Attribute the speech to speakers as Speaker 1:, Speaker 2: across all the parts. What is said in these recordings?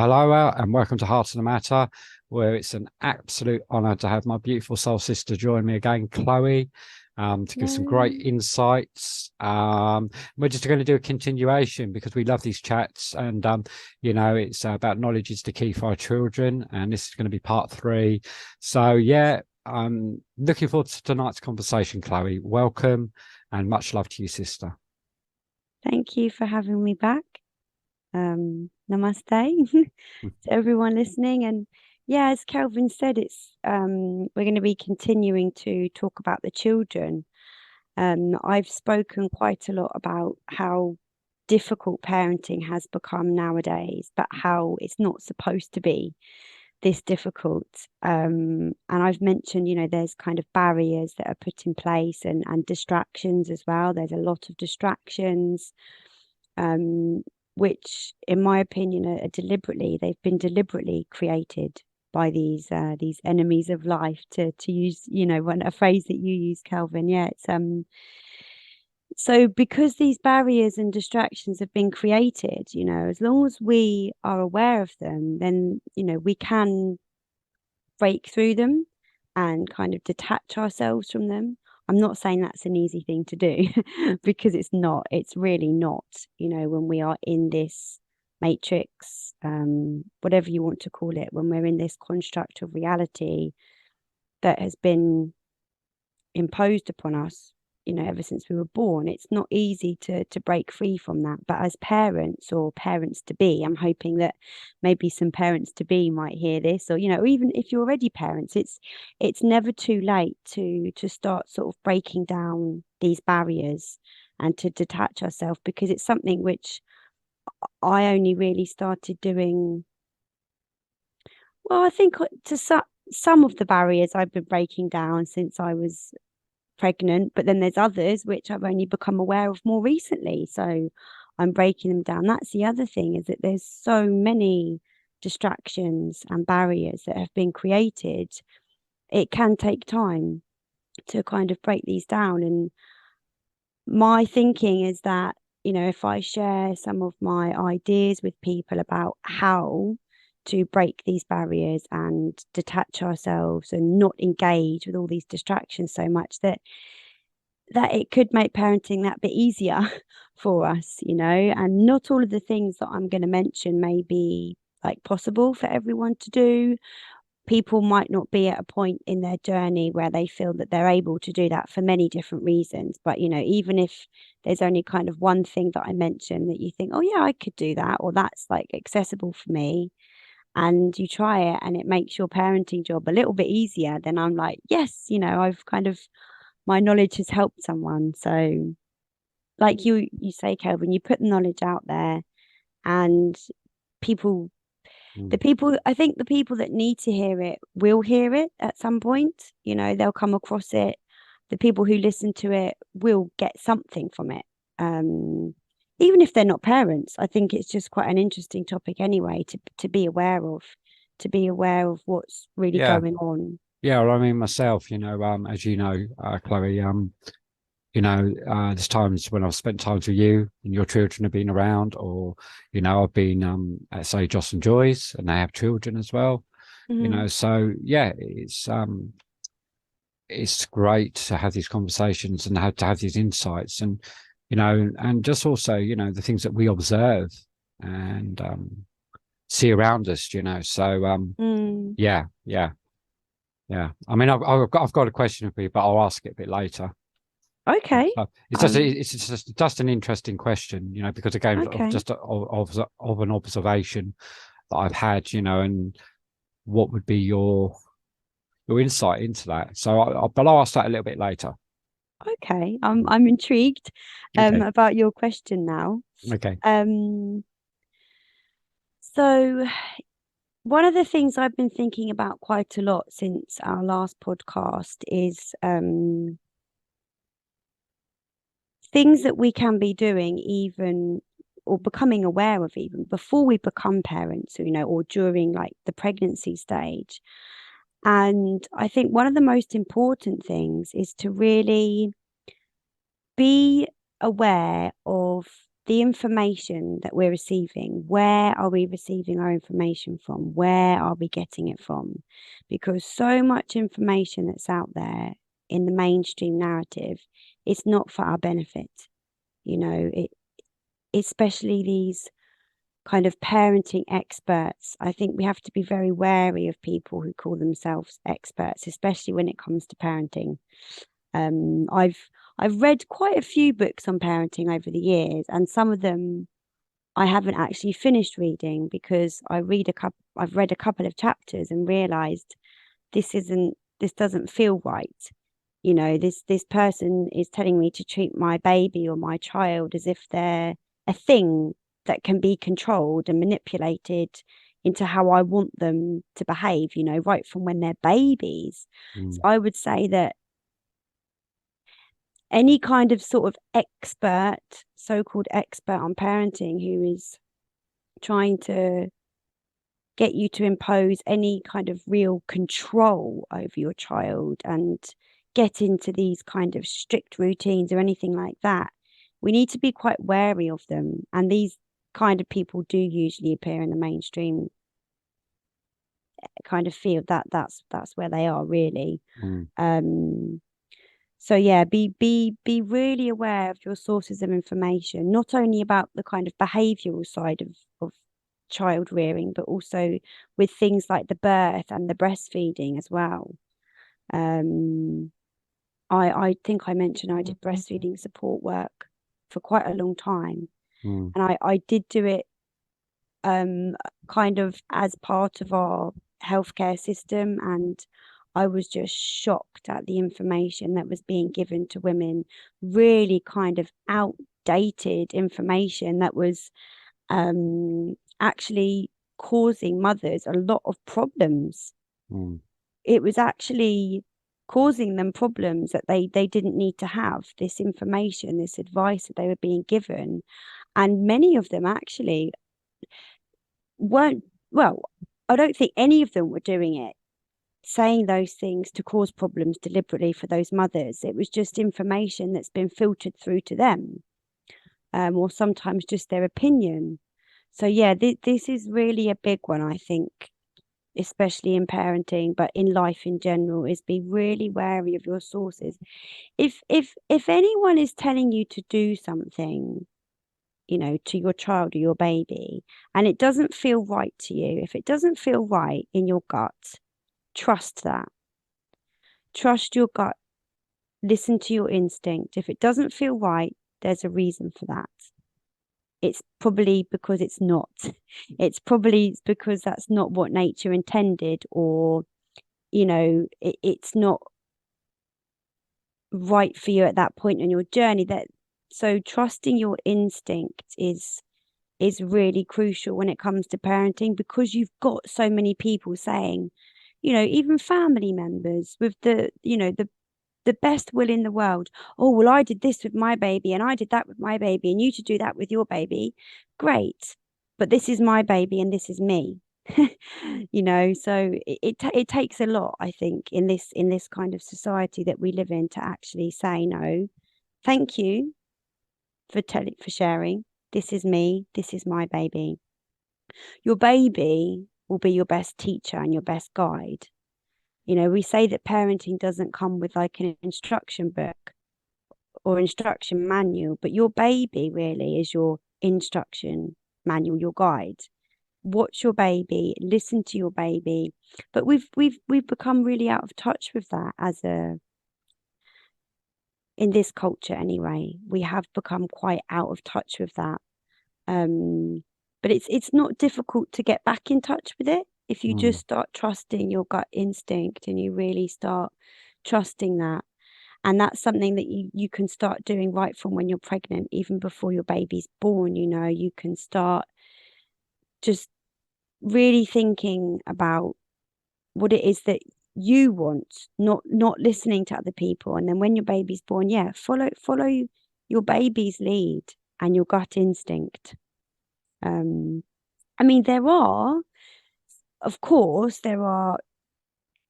Speaker 1: Hello, and welcome to Heart of the Matter, where it's an absolute honour to have my beautiful soul sister join me again, Chloe, to give some great
Speaker 2: No.
Speaker 1: insights. We're just going to do a continuation because we love these chats, and it's about knowledge is the key for our children, and this is going to be part 3. So yeah, I'm looking forward to tonight's conversation, Chloe. Welcome, and much love to you, sister.
Speaker 2: Thank you for having me back. Namaste to everyone listening. And yeah, as Kelvin said, it's we're going to be continuing to talk about the children. I've spoken quite a lot about how difficult parenting has become nowadays, but how it's not supposed to be this difficult. And I've mentioned, there's kind of barriers that are put in place and distractions as well. There's a lot of distractions, which, in my opinion, they've been deliberately created by these enemies of life, to use, a phrase that you use, Kelvin. Yeah, it's so because these barriers and distractions have been created, as long as we are aware of them, then, we can break through them and kind of detach ourselves from them. I'm not saying that's an easy thing to do because it's not. It's really not, when we are in this matrix, whatever you want to call it, when we're in this construct of reality that has been imposed upon us, ever since we were born. It's not easy to break free from that. But as parents or parents to be, I'm hoping that maybe some parents to be might hear this, or even if you're already parents, it's never too late to start sort of breaking down these barriers and to detach ourselves, because it's something which I only really started doing. Well, I think to some of the barriers I've been breaking down since I was pregnant, but then there's others which I've only become aware of more recently. So I'm breaking them down. That's the other thing, is that there's so many distractions and barriers that have been created. It can take time to kind of break these down. And my thinking is that, if I share some of my ideas with people about how to break these barriers and detach ourselves and not engage with all these distractions so much, that it could make parenting that bit easier for us, and not all of the things that I'm going to mention may be like possible for everyone to do. People might not be at a point in their journey where they feel that they're able to do that for many different reasons. But, even if there's only kind of one thing that I mentioned that you think, oh yeah, I could do that, or that's like accessible for me, and you try it and it makes your parenting job a little bit easier, then I'm like, yes, I've kind of, my knowledge has helped someone. So like you say, Kelvin, you put the knowledge out there, and people I think the people that need to hear it will hear it at some point. They'll come across it. The people who listen to it will get something from it. Even if they're not parents, I think it's just quite an interesting topic anyway to be aware of, what's really
Speaker 1: Yeah,
Speaker 2: going on.
Speaker 1: yeah. Well, I mean, myself, as you know, Chloe, there's times when I've spent times with you and your children have been around, or, I've been at, say, Joss and Joyce, and they have children as well.
Speaker 2: Mhm.
Speaker 1: So yeah, it's great to have these conversations and to have these insights, and and just also, the things that we observe and see around us, So
Speaker 2: Mm.
Speaker 1: yeah, yeah, yeah. I mean, I've got a question for you, but I'll ask it a bit later.
Speaker 2: Okay. Um,
Speaker 1: It's just an interesting question, because again, of
Speaker 2: okay.
Speaker 1: just of an observation that I've had, and what would be your insight into that? So, but I'll ask that a little bit later.
Speaker 2: Okay. I'm intrigued
Speaker 1: Okay,
Speaker 2: about your question now.
Speaker 1: okay,
Speaker 2: Um, so one of the things I've been thinking about quite a lot since our last podcast is things that we can be doing, even, or becoming aware of, even before we become parents, or during like the pregnancy stage. And I think one of the most important things is to really be aware of the information that we're receiving, where are we receiving our information from? Where are we getting it from? Because so much information that's out there in the mainstream narrative, it's not for our benefit. Especially these kind of parenting experts. I think we have to be very wary of people who call themselves experts, especially when it comes to parenting. I've read quite a few books on parenting over the years, and some of them I haven't actually finished reading because I've read a couple of chapters and realized this doesn't feel right. This person is telling me to treat my baby or my child as if they're a thing that can be controlled and manipulated into how I want them to behave, right from when they're babies. So I would say that any kind of sort of so-called expert on parenting who is trying to get you to impose any kind of real control over your child and get into these kind of strict routines or anything like that, we need to be quite wary of them. And these kind of people do usually appear in the mainstream kind of field. That's where they are, really. So yeah, be really aware of your sources of information, not only about the kind of behavioral side of child rearing, but also with things like the birth and the breastfeeding as well. I think I mentioned I did breastfeeding support work for quite a long time. And I did do it kind of as part of our healthcare system, and I was just shocked at the information that was being given to women, really kind of outdated information that was actually causing mothers a lot of problems. It was actually causing them problems that they didn't need to have, this information, this advice that they were being given. And many of them actually weren't, well, I don't think any of them were doing it, saying those things to cause problems deliberately for those mothers. It was just information that's been filtered through to them, or sometimes just their opinion. So yeah, this is really a big one, I think, especially in parenting, but in life in general, is be really wary of your sources. If anyone is telling you to do something, to your child or your baby, and it doesn't feel right to you, if it doesn't feel right in your gut, trust that. Trust your gut. Listen to your instinct. If it doesn't feel right, there's a reason for that. It's probably because it's not. It's probably because that's not what nature intended, or, it's not right for you at that point in your journey. So trusting your instinct is really crucial when it comes to parenting, because you've got so many people saying, even family members with the best will in the world, oh, well, I did this with my baby and I did that with my baby and you should do that with your baby. Great, but this is my baby and this is me. So it takes a lot, I think, in this kind of society that we live in, to actually say, no, thank you for sharing. This is me. This is my baby. Your baby will be your best teacher and your best guide. We say that parenting doesn't come with like an instruction book or instruction manual, but your baby really is your instruction manual, your guide. Watch your baby, listen to your baby. But we've become really out of touch with that in this culture anyway. We have become quite out of touch with that. But it's not difficult to get back in touch with it if you just start trusting your gut instinct and you really start trusting that. And that's something that you can start doing right from when you're pregnant, even before your baby's born. You can start just really thinking about what it is that you want, not listening to other people. And then when your baby's born, follow your baby's lead and your gut instinct. There are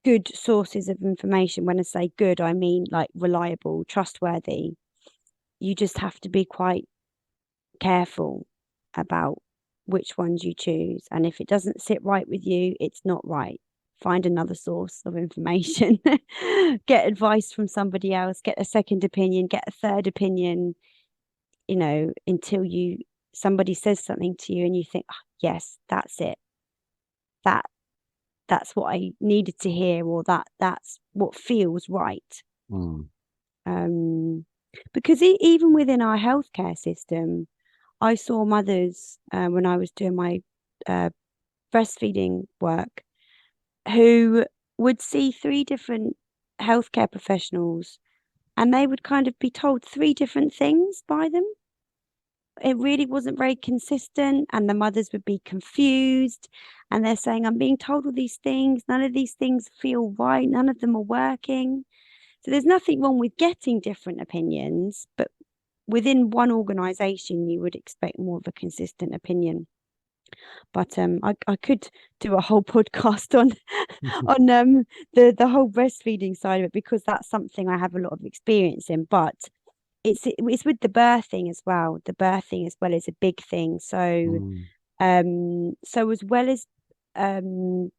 Speaker 2: good sources of information. When I say good, I mean like reliable, trustworthy. You just have to be quite careful about which ones you choose. And if it doesn't sit right with you, it's not right. Find another source of information. Get advice from somebody else, get a second opinion, get a third opinion, until somebody says something to you and you think, oh, yes, that's it. That's what I needed to hear, or that's what feels right. Because even within our healthcare system, I saw mothers when I was doing my breastfeeding work who would see 3 different healthcare professionals, and they would kind of be told 3 different things by them. It really wasn't very consistent, and the mothers would be confused, and they're saying, I'm being told all these things, none of these things feel right, none of them are working. So there's nothing wrong with getting different opinions, but within one organization you would expect more of a consistent opinion. But I could do a whole podcast on the whole breastfeeding side of it, because that's something I have a lot of experience in. But it's with the birthing as well. The birthing as well is a big thing. So so as well as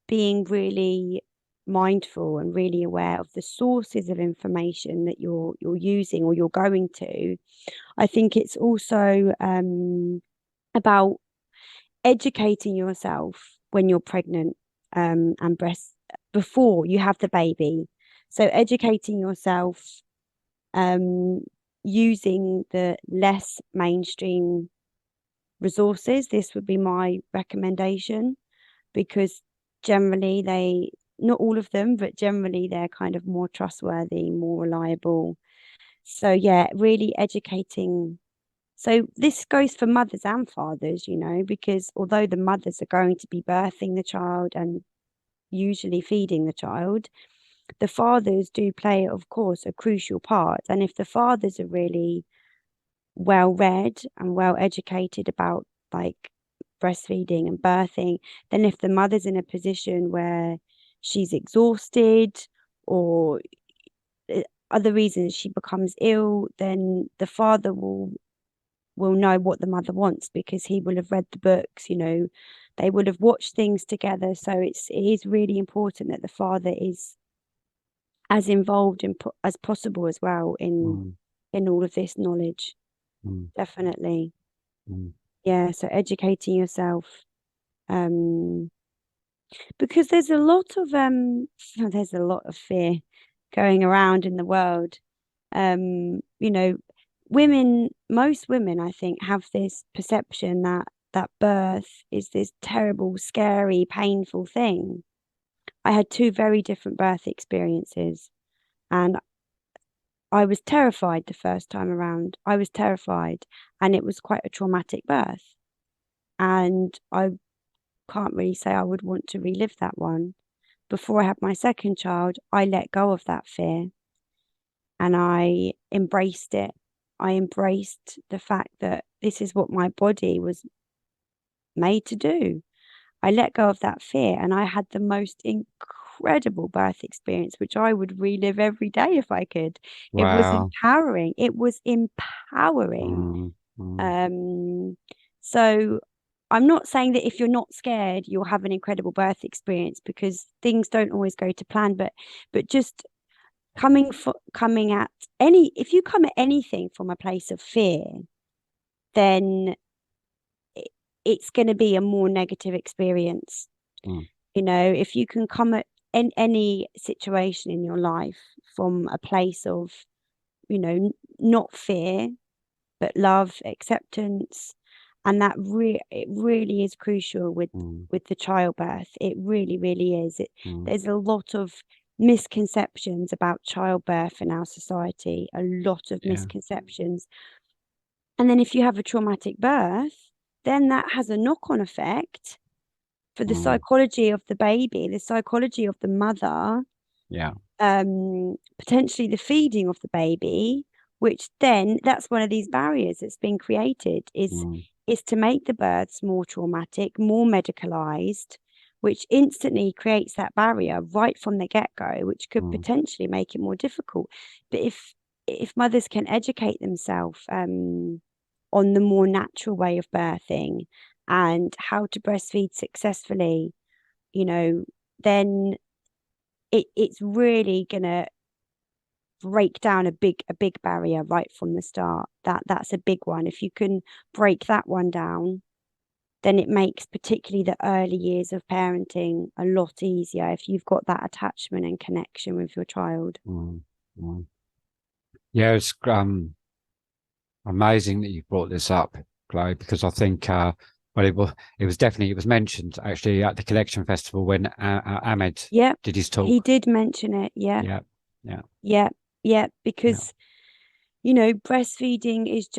Speaker 2: being really mindful and really aware of the sources of information that you're using or you're going to, I think it's also about educating yourself when you're pregnant and before you have the baby. So educating yourself using the less mainstream resources. This would be my recommendation, because generally not all of them, but generally they're kind of more trustworthy, more reliable. So yeah, really educating. So this goes for mothers and fathers, because although the mothers are going to be birthing the child and usually feeding the child, the fathers do play, of course, a crucial part. And if the fathers are really well read and well educated about like breastfeeding and birthing, then if the mother's in a position where she's exhausted or other reasons she becomes ill, then the father will know what the mother wants, because he will have read the books, they will have watched things together. So it is really important that the father is as involved as possible as well in all of this knowledge. Definitely. Yeah, so educating yourself, because there's a lot of fear going around in the world. Most women, I think, have this perception that birth is this terrible, scary, painful thing. I had 2 very different birth experiences, and I was terrified the first time around. I was terrified, and it was quite a traumatic birth. And I can't really say I would want to relive that one. Before I had my second child, I let go of that fear and I embraced it. I embraced the fact that this is what my body was made to do. I let go of that fear, and I had the most incredible birth experience, which I would relive every day if I could. Wow. It was empowering. It was empowering. So I'm not saying that if you're not scared, you'll have an incredible birth experience, because things don't always go to plan. But just if you come at anything from a place of fear, then it's going to be a more negative experience. If you can come at any situation in your life from a place of, not fear, but love, acceptance, and that it really is crucial with the childbirth. It really, really is. There's a lot of misconceptions about childbirth in our society, a lot of misconceptions. And then if you have a traumatic birth, then that has a knock-on effect for the psychology of the baby, the psychology of the mother, potentially the feeding of the baby, which then that's one of these barriers that's been created, is to make the births more traumatic, more medicalized, which instantly creates that barrier right from the get-go, which could potentially make it more difficult. But if mothers can educate themselves on the more natural way of birthing and how to breastfeed successfully, you know, then it's really gonna break down a big barrier right from the start. That's a big one. If you can break that one down, then it makes particularly the early years of parenting a lot easier if you've got that attachment and connection with your child.
Speaker 1: Yeah, it's amazing that you brought this up, Chloe, because I think well, it was mentioned actually at the Collection Festival when Ahmed did his talk.
Speaker 2: He did mention it. Yeah, because you know, breastfeeding is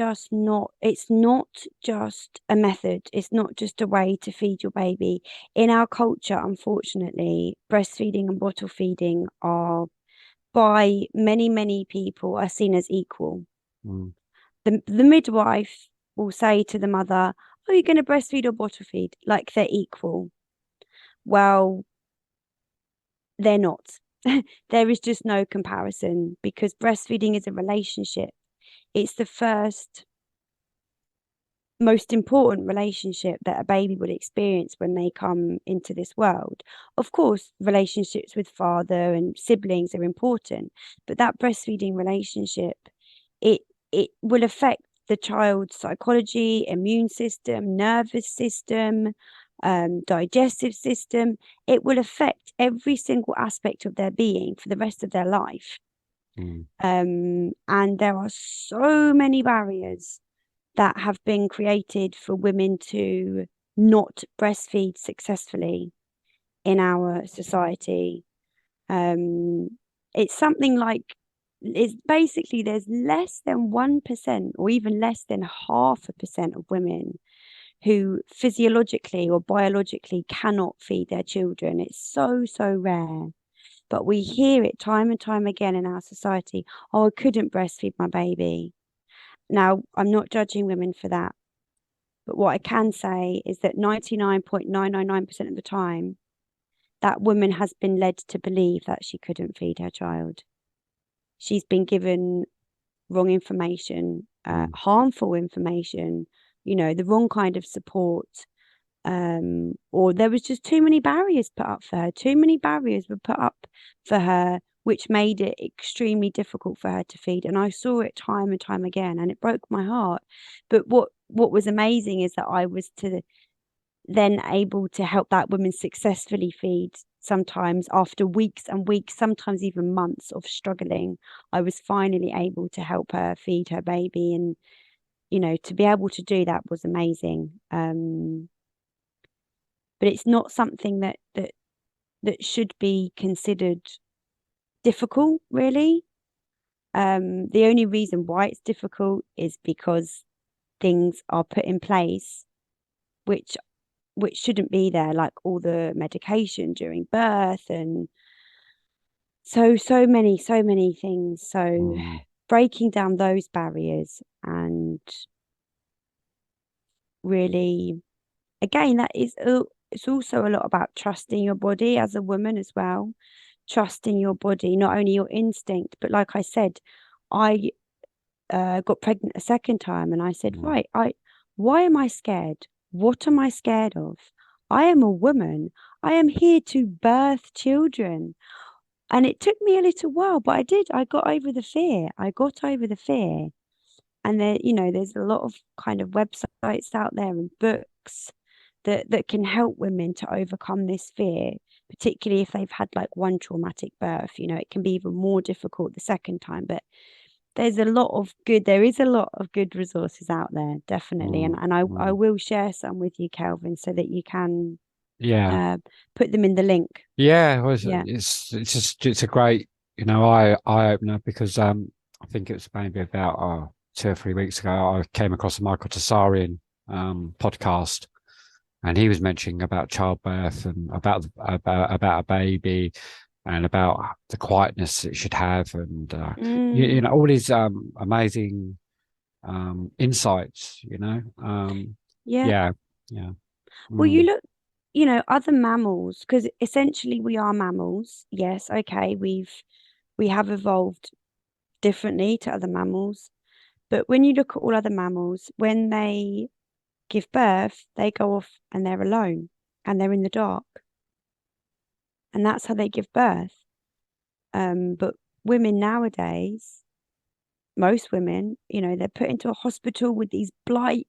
Speaker 2: it's not just a method. It's not just a way to feed your baby. In our culture, unfortunately, breastfeeding and bottle feeding are, by many people, are seen as equal. The midwife will say to the mother, "Oh, you're going to breastfeed or bottle feed?" Like they're equal. Well, they're not. There is just no comparison, because breastfeeding is a relationship. It's the first most important relationship that a baby will experience when they come into this world. Of course, relationships with father and siblings are important, but that breastfeeding relationship, it will affect the child's psychology, immune system, nervous system, digestive system. It will affect every single aspect of their being for the rest of their life. And there are so many barriers that have been created for women to not breastfeed successfully in our society. It's something like, it's basically there's less than 1% or even less than 0.5% of women who physiologically or biologically cannot feed their children. It's so rare. But we hear it time and time again in our society. "Oh, I couldn't breastfeed my baby." Now, I'm not judging women for that. But what I can say is that 99.999% of the time, that woman has been led to believe that she couldn't feed her child. She's been given wrong information, harmful information, you know, the wrong kind of support. Or there was just too many barriers put up for her. Too many barriers were put up for her, which made it extremely difficult for her to feed. And I saw it time and time again, and it broke my heart. But what was amazing is that I was then able to help that woman successfully feed, sometimes after weeks and weeks, sometimes even months of struggling. I was finally able to help her feed her baby, and you know, to be able to do that was amazing. But it's not something that should be considered difficult, really. The only reason why it's difficult is because things are put in place which shouldn't be there, like all the medication during birth and so many things. So breaking down those barriers, and really, again, that is it's also a lot about trusting your body as a woman as well. Trusting your body, not only your instinct, but like I said, I got pregnant a second time, and I said, right, why am I scared? What am I scared of? I am a woman. I am here to birth children. And it took me a little while, but I did. I got over the fear. And there, you know, there's a lot of kind of websites out there and books that can help women to overcome this fear, particularly if they've had like one traumatic birth. You know, it can be even more difficult the second time, but there is a lot of good resources out there, definitely. And I will share some with you, Kelvin, so that you can put them in the link.
Speaker 1: It's a great, you know, eye opener, because I think it was maybe about 2 or 3 weeks ago, I came across a Michael Tsarian podcast, and he was mentioning about childbirth and about a baby, and about the quietness it should have, and you know, all these amazing insights, you know.
Speaker 2: Well, you look, you know, other mammals, because essentially we are mammals. Yes, okay, we have evolved differently to other mammals, But when you look at all other mammals, when they give birth, they go off and they're alone and they're in the dark. And that's how they give birth. But women nowadays, most women, they're put into a hospital with these bright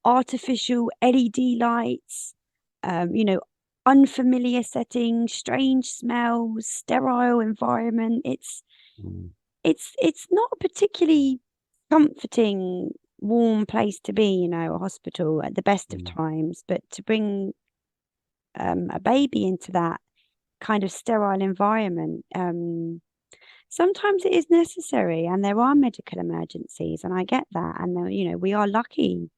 Speaker 2: artificial LED lights, unfamiliar settings, strange smells, sterile environment. It's not a particularly comforting, warm place to be, a hospital at the best of times, but to bring a baby into that kind of sterile environment, sometimes it is necessary, and there are medical emergencies, and I get that. And we are lucky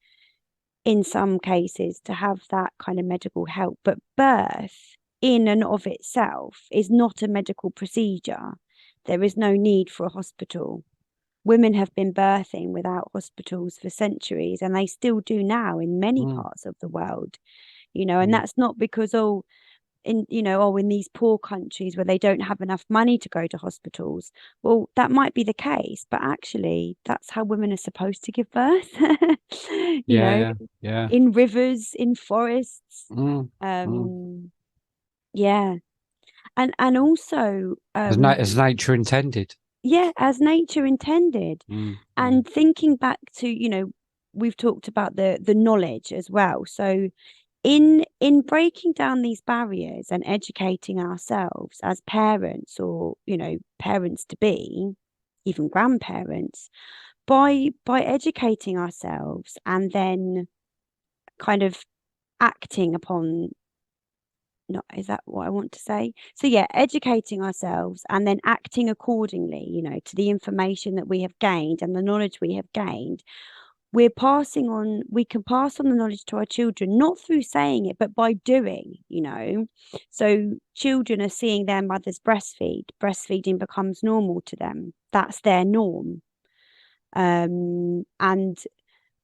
Speaker 2: in some cases to have that kind of medical help, but birth in and of itself is not a medical procedure. There is no need for a hospital. Women have been birthing without hospitals for centuries, and they still do now in many parts of the world, and that's not because in these poor countries where they don't have enough money to go to hospitals. Well, that might be the case, but actually that's how women are supposed to give birth.
Speaker 1: Yeah.
Speaker 2: In rivers, in forests. Yeah. And also
Speaker 1: as nature intended.
Speaker 2: Yeah, as nature intended. And thinking back to, we've talked about the knowledge as well. So in breaking down these barriers and educating ourselves as parents, or parents to be, even grandparents, by educating ourselves and then kind of acting upon, not, is that what I want to say? So yeah, educating ourselves and then acting accordingly, to the information that we have gained and the knowledge we have gained. We can pass on the knowledge to our children, not through saying it, but by doing, So children are seeing their mothers breastfeeding becomes normal to them. That's their norm. And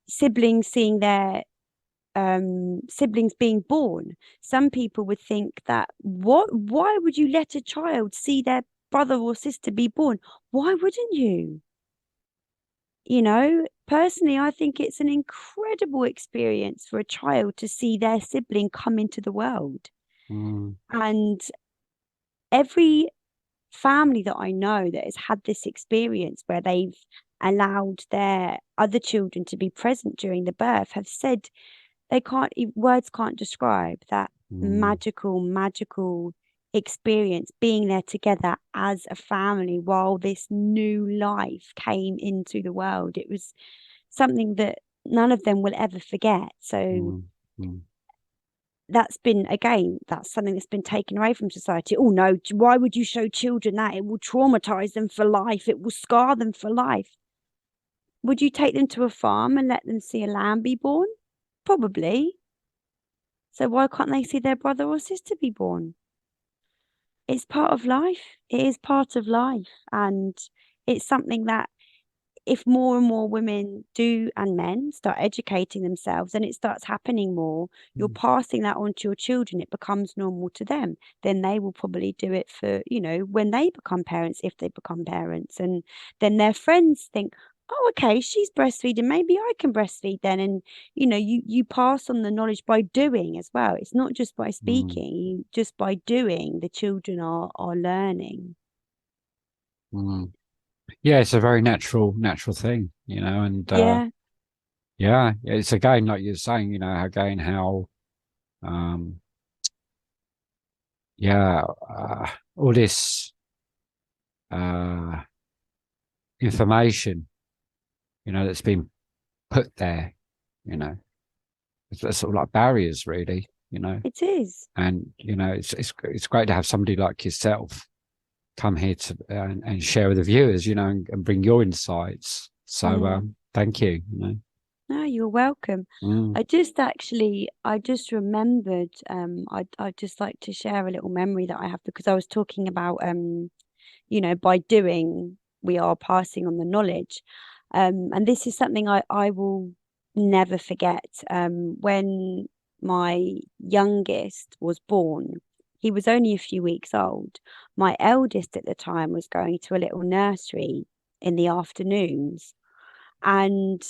Speaker 2: siblings seeing their siblings being born. Some people would think that, why would you let a child see their brother or sister be born? Why wouldn't you? Personally, I think it's an incredible experience for a child to see their sibling come into the world. And every family that I know that has had this experience where they've allowed their other children to be present during the birth have said words can't describe that magical experience, being there together as a family while this new life came into the world. It was something that none of them will ever forget. So that's something that's been taken away from society. Oh no, why would you show children that? It will traumatize them for life. It will scar them for life. Would you take them to a farm and let them see a lamb be born? Probably. So why can't they see their brother or sister be born? It's part of life. It is part of life. And it's something that if more and more women do, and men start educating themselves, and it starts happening more, you're passing that on to your children. It becomes normal to them. Then they will probably do it for, when they become parents, if they become parents. And then their friends think, oh, okay, she's breastfeeding, maybe I can breastfeed then. And you pass on the knowledge by doing as well. It's not just by speaking. Just by doing, the children are learning.
Speaker 1: Yeah, it's a very natural thing, and
Speaker 2: yeah,
Speaker 1: it's again, like you're saying, again, how all this information, that's been put there, it's sort of like barriers, really,
Speaker 2: it is.
Speaker 1: And it's great to have somebody like yourself come here to and share with the viewers, and bring your insights. So thank you.
Speaker 2: No, you're welcome. I just remembered, I'd just like to share a little memory that I have, because I was talking about by doing we are passing on the knowledge. And this is something I will never forget. When my youngest was born, he was only a few weeks old. My eldest at the time was going to a little nursery in the afternoons. And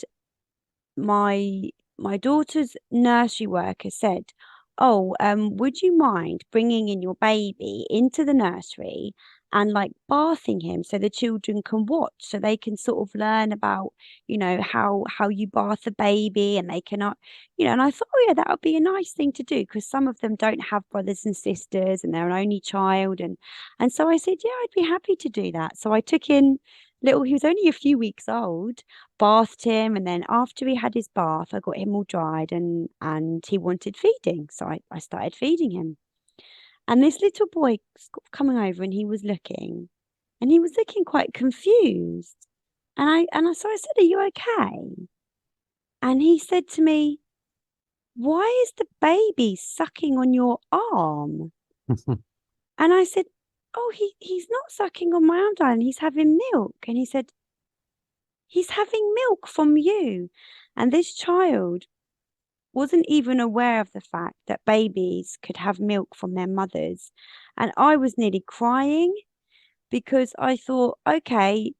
Speaker 2: my daughter's nursery worker said, "Oh, would you mind bringing in your baby into the nursery and like bathing him so the children can watch, so they can sort of learn about, how you bath a baby, and they cannot, And I thought, oh yeah, that would be a nice thing to do, because some of them don't have brothers and sisters, and they're an only child, and so I said, yeah, I'd be happy to do that. So I took in he was only a few weeks old, bathed him, and then after he had his bath, I got him all dried, and he wanted feeding, so I started feeding him. And this little boy coming over, and he was looking quite confused. So I said, "Are you okay?" And he said to me, "Why is the baby sucking on your arm?" And I said, "Oh, he's not sucking on my arm, darling. He's having milk." And he said, "He's having milk from you." And this child wasn't even aware of the fact that babies could have milk from their mothers. And I was nearly crying, because I thought, okay,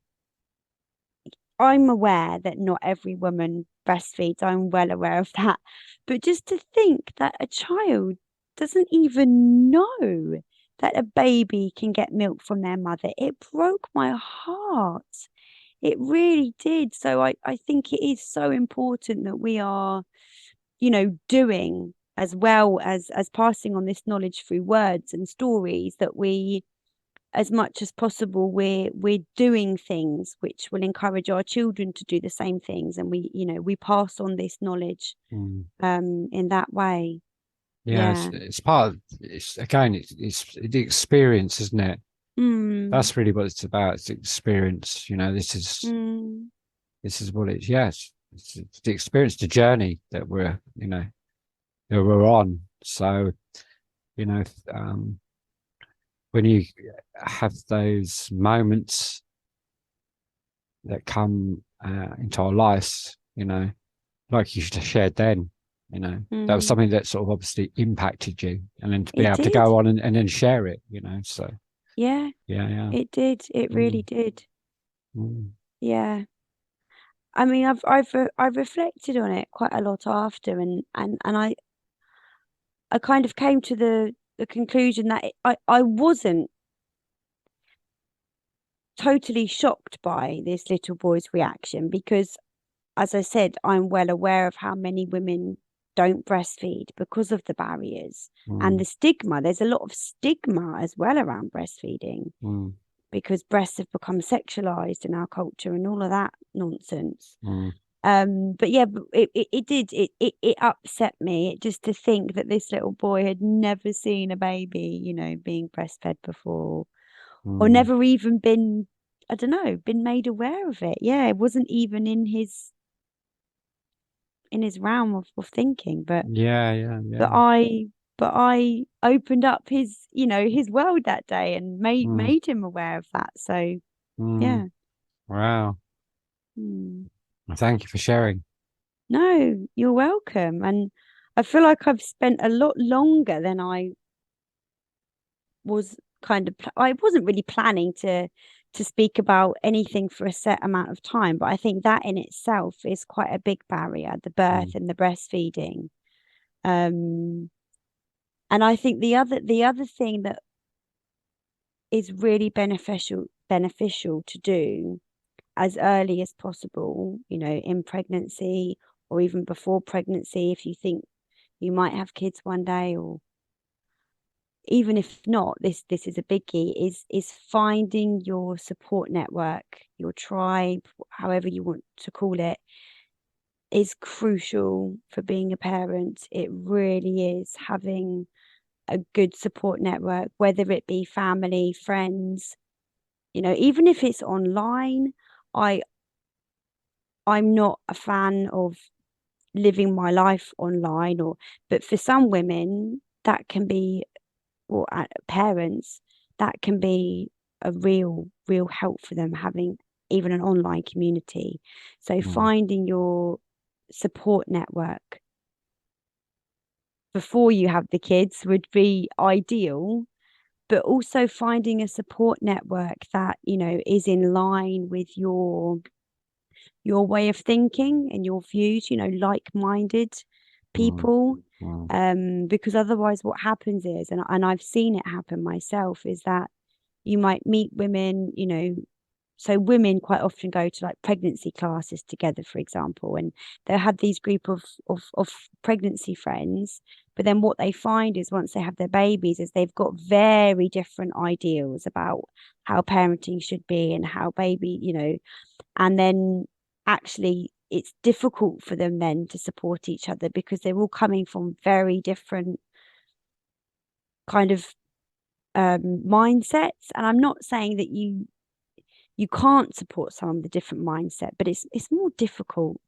Speaker 2: I'm aware that not every woman breastfeeds. I'm well aware of that. But just to think that a child doesn't even know that a baby can get milk from their mother, it broke my heart. It really did. So I think it is so important that we are, doing, as well as passing on this knowledge through words and stories, that we, as much as possible, we're doing things which will encourage our children to do the same things, and we pass on this knowledge in that way.
Speaker 1: Yeah, it's part of, it's the experience, isn't it? That's really what it's about. It's experience. This is what it's, yes, it's the experience, the journey that we're on. So, you know, when you have those moments that come into our lives, like you shared then, that was something that sort of obviously impacted you, and then to be able to go on and then share it, so
Speaker 2: yeah, it did. It really did. Yeah. I mean, I've reflected on it quite a lot after, and I kind of came to the conclusion that I wasn't totally shocked by this little boy's reaction, because, as I said, I'm well aware of how many women don't breastfeed because of the barriers and the stigma. There's a lot of stigma as well around breastfeeding, because breasts have become sexualized in our culture and all of that nonsense. But yeah, it upset me just to think that this little boy had never seen a baby, being breastfed before, or never even been, I don't know, been made aware of it. Yeah, it wasn't even in his realm of thinking. But I opened up his world that day, and made him aware of that. So yeah.
Speaker 1: Wow. Thank you for sharing.
Speaker 2: No, you're welcome. And I feel like I've spent a lot longer than I was I wasn't really planning to speak about anything for a set amount of time, but I think that in itself is quite a big barrier, the birth and the breastfeeding. And I think the other thing that is really beneficial to do as early as possible, in pregnancy, or even before pregnancy, if you think you might have kids one day, or even if not, this is a biggie, is finding your support network, your tribe, however you want to call it, is crucial for being a parent. It really is. Having a good support network, whether it be family, friends, even if it's online. I'm not a fan of living my life online, but for some women that can be, or parents, that can be a real help for them, having even an online community. So finding your support network before you have the kids would be ideal, but also finding a support network that is in line with your your way of thinking and your views, like-minded
Speaker 1: mm,
Speaker 2: people.
Speaker 1: mm,
Speaker 2: Because otherwise what happens is, and I've seen it happen myself, is that you might meet women, so women quite often go to like pregnancy classes together, for example, and they'll have these group of pregnancy friends. But then what they find is once they have their babies is they've got very different ideals about how parenting should be and how baby, and then actually it's difficult for them then to support each other because they're all coming from very different kind of mindsets. And I'm not saying that you can't support someone with a different mindset, but it's more difficult,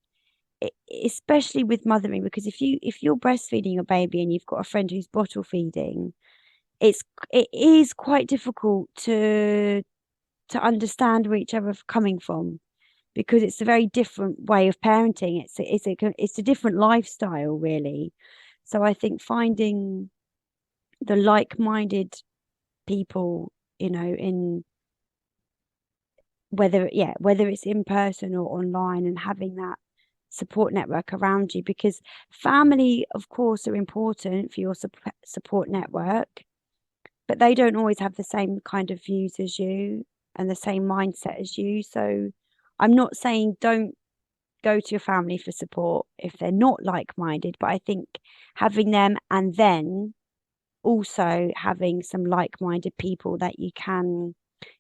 Speaker 2: especially with mothering, because if you're breastfeeding your baby and you've got a friend who's bottle feeding, it is quite difficult to understand where each other are coming from, because it's a very different way of parenting. It's a different lifestyle, really. So I think finding the like-minded people, in whether it's in person or online, and having that support network around you, because family of course are important for your support network, but they don't always have the same kind of views as you and the same mindset as you. So I'm not saying don't go to your family for support if they're not like-minded, but I think having them and then also having some like-minded people that you can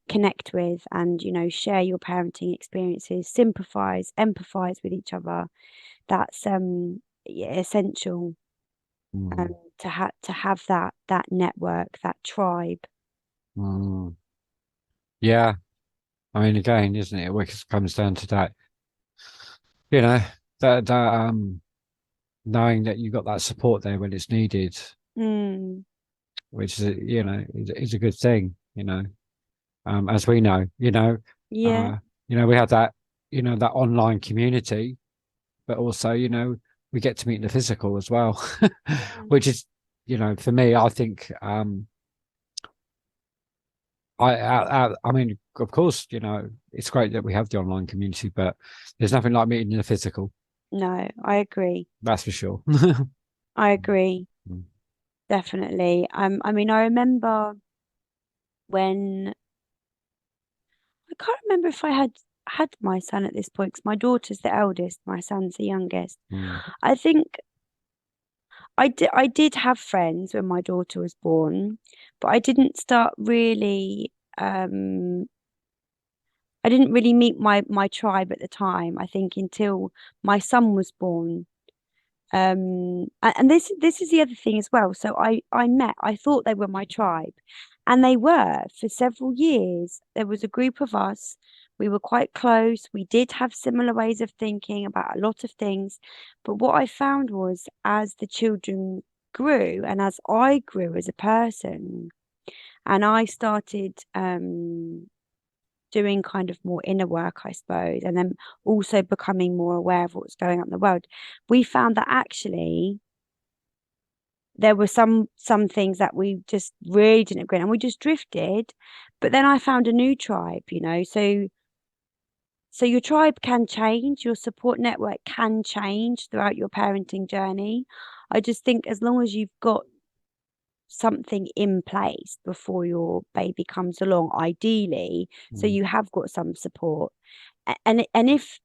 Speaker 2: connect with and share your parenting experiences, sympathize, empathize with each other, that's essential,
Speaker 1: mm,
Speaker 2: to have that network, that tribe.
Speaker 1: mm. Yeah. I mean, again, isn't it? It comes down to that, you know, that knowing that you've got that support there when it's needed,
Speaker 2: Mm,
Speaker 1: which is, is a good thing, as we know,
Speaker 2: yeah.
Speaker 1: uh, we have that, that online community, but also, we get to meet in the physical as well,
Speaker 2: Mm.
Speaker 1: which is, for me, I think, I mean, of course, it's great that we have the online community, but there's nothing like meeting in the physical.
Speaker 2: No, I agree.
Speaker 1: That's for sure.
Speaker 2: I agree,
Speaker 1: Mm,
Speaker 2: definitely. I mean, I remember when, I can't remember if I had my son at this point, because my daughter's the eldest, my son's the youngest.
Speaker 1: mm,
Speaker 2: I think I did have friends when my daughter was born, but um I didn't really meet my tribe at the time, I think, until my son was born. And this is the other thing as well. So I thought they were my tribe, and they were for several years. There was a group of us. We were quite close. We did have similar ways of thinking about a lot of things. But what I found was, as the children grew and as I grew as a person, and I started doing kind of more inner work, I suppose, and then also becoming more aware of what's going on in the world, we found that actually there were some things that we just really didn't agree on, and we just drifted. But then I found a new tribe, so your tribe can change, your support network can change throughout your parenting journey. I just think as long as you've got something in place before your baby comes along, ideally, so
Speaker 1: mm,
Speaker 2: you have got some support. And if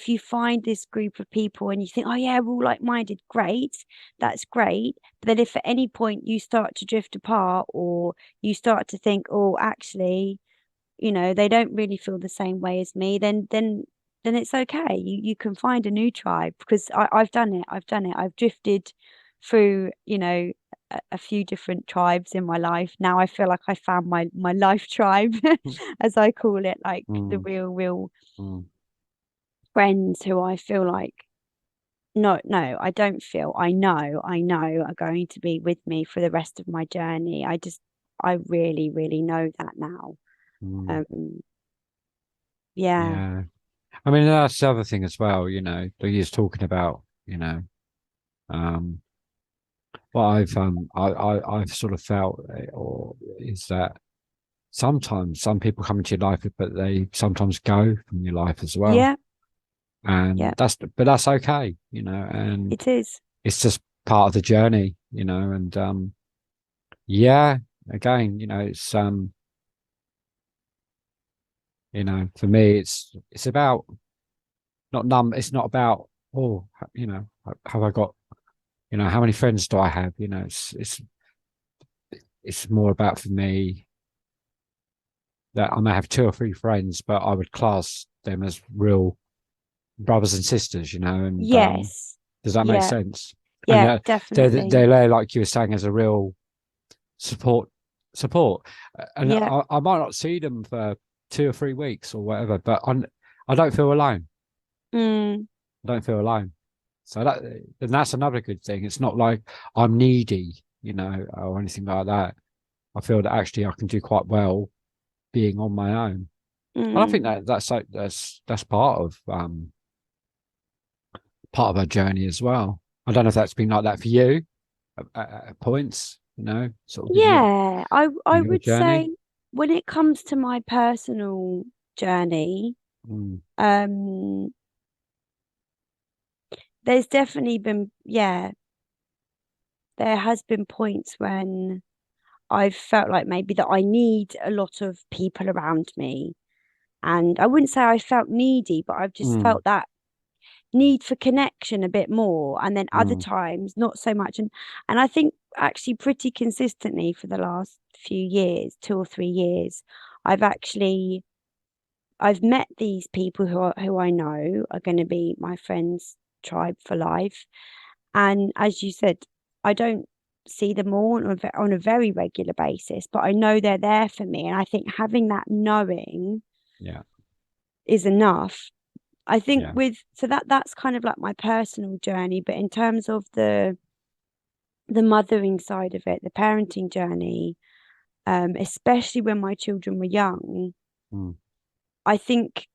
Speaker 2: you find this group of people and you think, oh yeah, we're all like-minded, great, that's great. But then if at any point you start to drift apart, or you start to think, oh, actually, they don't really feel the same way as me, then it's okay. You can find a new tribe, because I've done it. I've drifted through, a few different tribes in my life. Now I feel like I found my life tribe, as I call it, like the
Speaker 1: mm,
Speaker 2: real
Speaker 1: mm,
Speaker 2: friends who I feel like, no, I don't feel, I know are going to be with me for the rest of my journey. I really, really know that now.
Speaker 1: mm.
Speaker 2: Um, yeah.
Speaker 1: Yeah. I mean, that's the other thing as well, that you're talking about, um, what I've sort of felt, or is that, sometimes some people come into your life, but they sometimes go from your life as well.
Speaker 2: Yeah,
Speaker 1: And
Speaker 2: yeah,
Speaker 1: that's okay, and
Speaker 2: it is.
Speaker 1: it's just part of the journey, and yeah, again, it's for me, it's about not it's not about, oh, have I got, how many friends do I have? It's more about, for me, that I may have two or three friends, but I would class them as real brothers and sisters, and
Speaker 2: Yes.
Speaker 1: does that make
Speaker 2: Yeah,
Speaker 1: sense? And
Speaker 2: yeah, definitely.
Speaker 1: they're there, like you were saying, as a real support. And
Speaker 2: Yeah.
Speaker 1: I might not see them for 2 or 3 weeks or whatever, but I don't feel alone.
Speaker 2: Mm,
Speaker 1: I don't feel alone. So and that's another good thing. It's not like I'm needy, or anything like that. I feel that actually I can do quite well being on my own. And I think
Speaker 2: mm.
Speaker 1: that's part of our journey as well. I don't know if that's been like that for you at points, sort of
Speaker 2: Yeah, I
Speaker 1: in your
Speaker 2: would
Speaker 1: journey.
Speaker 2: say when it comes to my personal journey,
Speaker 1: Mm,
Speaker 2: um, there's definitely been, yeah, there has been points when I've felt like maybe that I need a lot of people around me. And I wouldn't say I felt needy, but I've just
Speaker 1: mm,
Speaker 2: felt that need for connection a bit more. And then other
Speaker 1: mm,
Speaker 2: times not so much. And I think actually pretty consistently for the last few years, 2 or 3 years, I've actually I've met these people who I know are going to be my friends tribe for life. And as you said, I don't see them all on a very regular basis, but I know they're there for me. And I think having that knowing
Speaker 1: yeah,
Speaker 2: is enough. I think
Speaker 1: yeah.
Speaker 2: so that's kind of like my personal journey, but in terms of the mothering side of it, the parenting journey, especially when my children were young,
Speaker 1: Mm,
Speaker 2: I think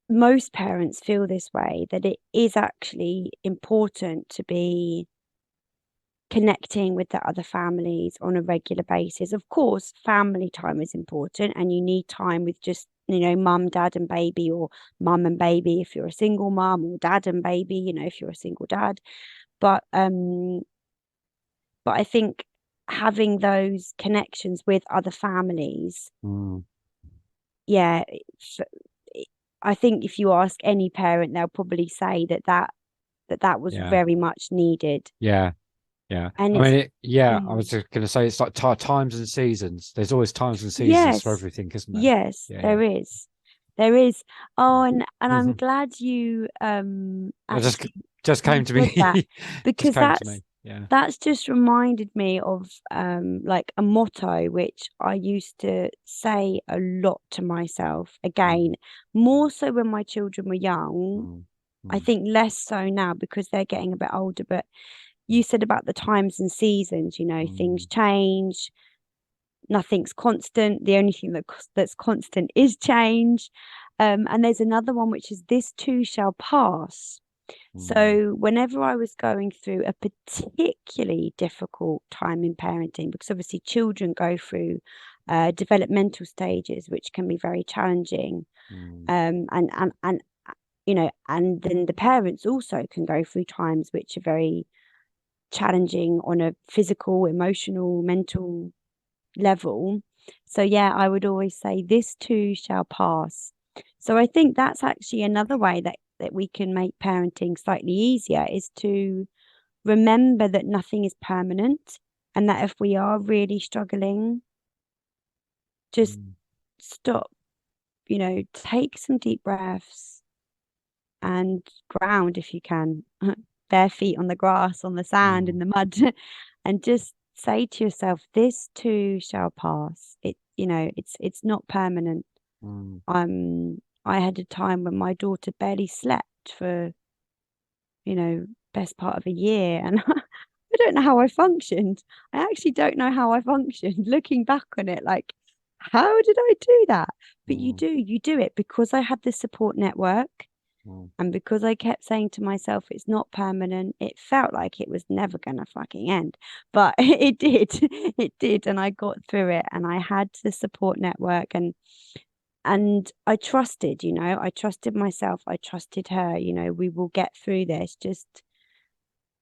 Speaker 2: most parents feel this way, that it is actually important to be connecting with the other families on a regular basis. Of course, family time is important, and you need time with just, mum, dad, and baby, or mum and baby if you're a single mum, or dad and baby, if you're a single dad. But I think having those connections with other families,
Speaker 1: mm,
Speaker 2: yeah, I think if you ask any parent, they'll probably say that was
Speaker 1: yeah,
Speaker 2: very much needed.
Speaker 1: yeah, yeah.
Speaker 2: And
Speaker 1: I mean,
Speaker 2: it's
Speaker 1: I was
Speaker 2: mm,
Speaker 1: just going to say, it's like times and seasons. There's always times and seasons for
Speaker 2: yes,
Speaker 1: everything, isn't there?
Speaker 2: yes,
Speaker 1: Yeah,
Speaker 2: there
Speaker 1: yeah.
Speaker 2: is. There is. Oh, and I'm
Speaker 1: Mhm.
Speaker 2: glad you
Speaker 1: It
Speaker 2: actually
Speaker 1: just
Speaker 2: you
Speaker 1: came to
Speaker 2: said that,
Speaker 1: me. Just
Speaker 2: because
Speaker 1: came to me. Yeah.
Speaker 2: that's just reminded me of like a motto which I used to say a lot to myself,
Speaker 1: Mm,
Speaker 2: again, more so when my children were young.
Speaker 1: mm,
Speaker 2: I
Speaker 1: mm,
Speaker 2: think less so now because they're getting a bit older, but you said about the times and seasons, things
Speaker 1: mm,
Speaker 2: change, nothing's constant. The only thing that's constant is change. And there's another one which is, this too shall pass.
Speaker 1: mm,
Speaker 2: So whenever I was going through a particularly difficult time in parenting, because obviously children go through developmental stages which can be very challenging,
Speaker 1: mm,
Speaker 2: and then the parents also can go through times which are very challenging on a physical, emotional, mental level. So yeah, I would always say this too shall pass. So I think that's actually another way that we can make parenting slightly easier, is to remember that nothing is permanent, and that if we are really struggling, just
Speaker 1: mm,
Speaker 2: stop, take some deep breaths and ground if you can, bare feet on the grass, on the sand, in
Speaker 1: mm,
Speaker 2: the mud, and just say to yourself, this too shall pass. It's not permanent.
Speaker 1: mm,
Speaker 2: I had a time when my daughter barely slept for, best part of a year, and I don't know how I functioned. I actually don't know how I functioned looking back on it, like, how did I do that? But
Speaker 1: mm,
Speaker 2: you do it because I had the support network. And because I kept saying to myself, it's not permanent, it felt like it was never going to fucking end. But it did. It did. And I got through it, and I had the support network, and I trusted, I trusted myself. I trusted her, we will get through this, just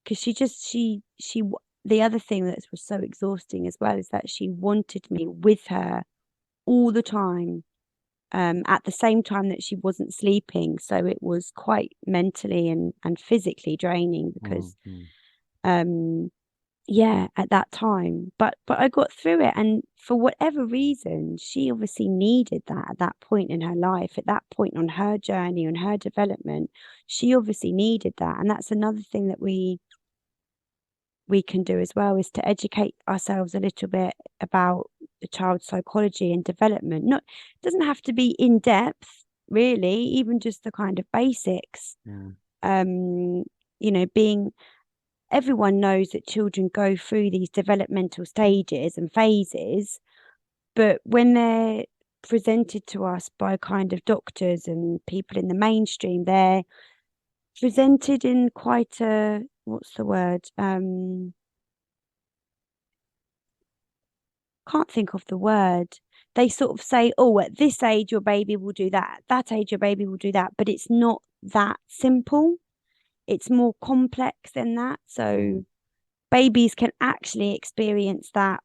Speaker 2: because the other thing that was so exhausting as well is that she wanted me with her all the time, at the same time that she wasn't sleeping. So it was quite mentally and physically draining because, at that time. But I got through it, and for whatever reason, she obviously needed that at that point in her life, at that point on her journey, on her development. She obviously needed that, and that's another thing that we can do as well, is to educate ourselves a little bit about the child's psychology and development. It doesn't have to be in depth, really, even just the kind of basics. Everyone knows that children go through these developmental stages and phases, but when they're presented to us by kind of doctors and people in the mainstream, they're presented in quite a, what's the word? Can't think of the word. They sort of say, oh, at this age, your baby will do that. At that age, your baby will do that. But it's not that simple. It's more complex than that. So babies can actually experience that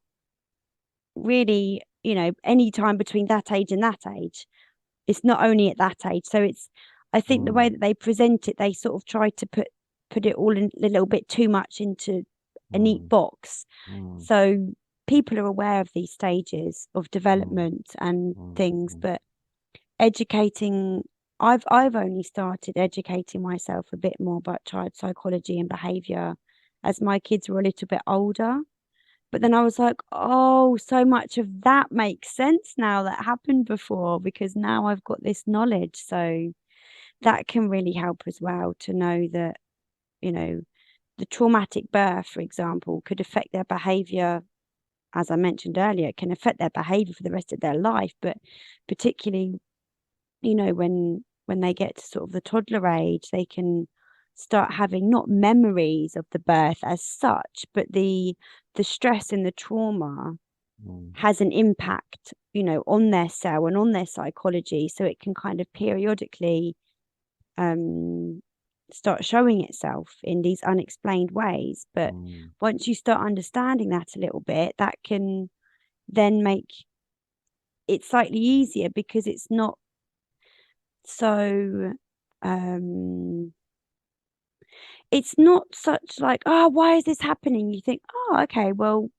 Speaker 2: really, any time between that age and that age. It's not only at that age. So I think the way that they present it, they sort of try to put it all in a little bit too much into a neat box. So people are aware of these stages of development and things, but I've only started educating myself a bit more about child psychology and behavior as my kids were a little bit older. But then I was like, oh, so much of that makes sense now that happened before, because now I've got this knowledge. So that can really help as well, to know that, the traumatic birth, for example, could affect their behavior. As I mentioned earlier, it can affect their behavior for the rest of their life, but particularly, when they get to sort of the toddler age, they can start having not memories of the birth as such, but the stress and the trauma has an impact, on their cell and on their psychology. So it can kind of periodically start showing itself in these unexplained ways. But once you start understanding that a little bit, that can then make it slightly easier, because it's not so it's not such like, oh, why is this happening? You think, oh, okay, well,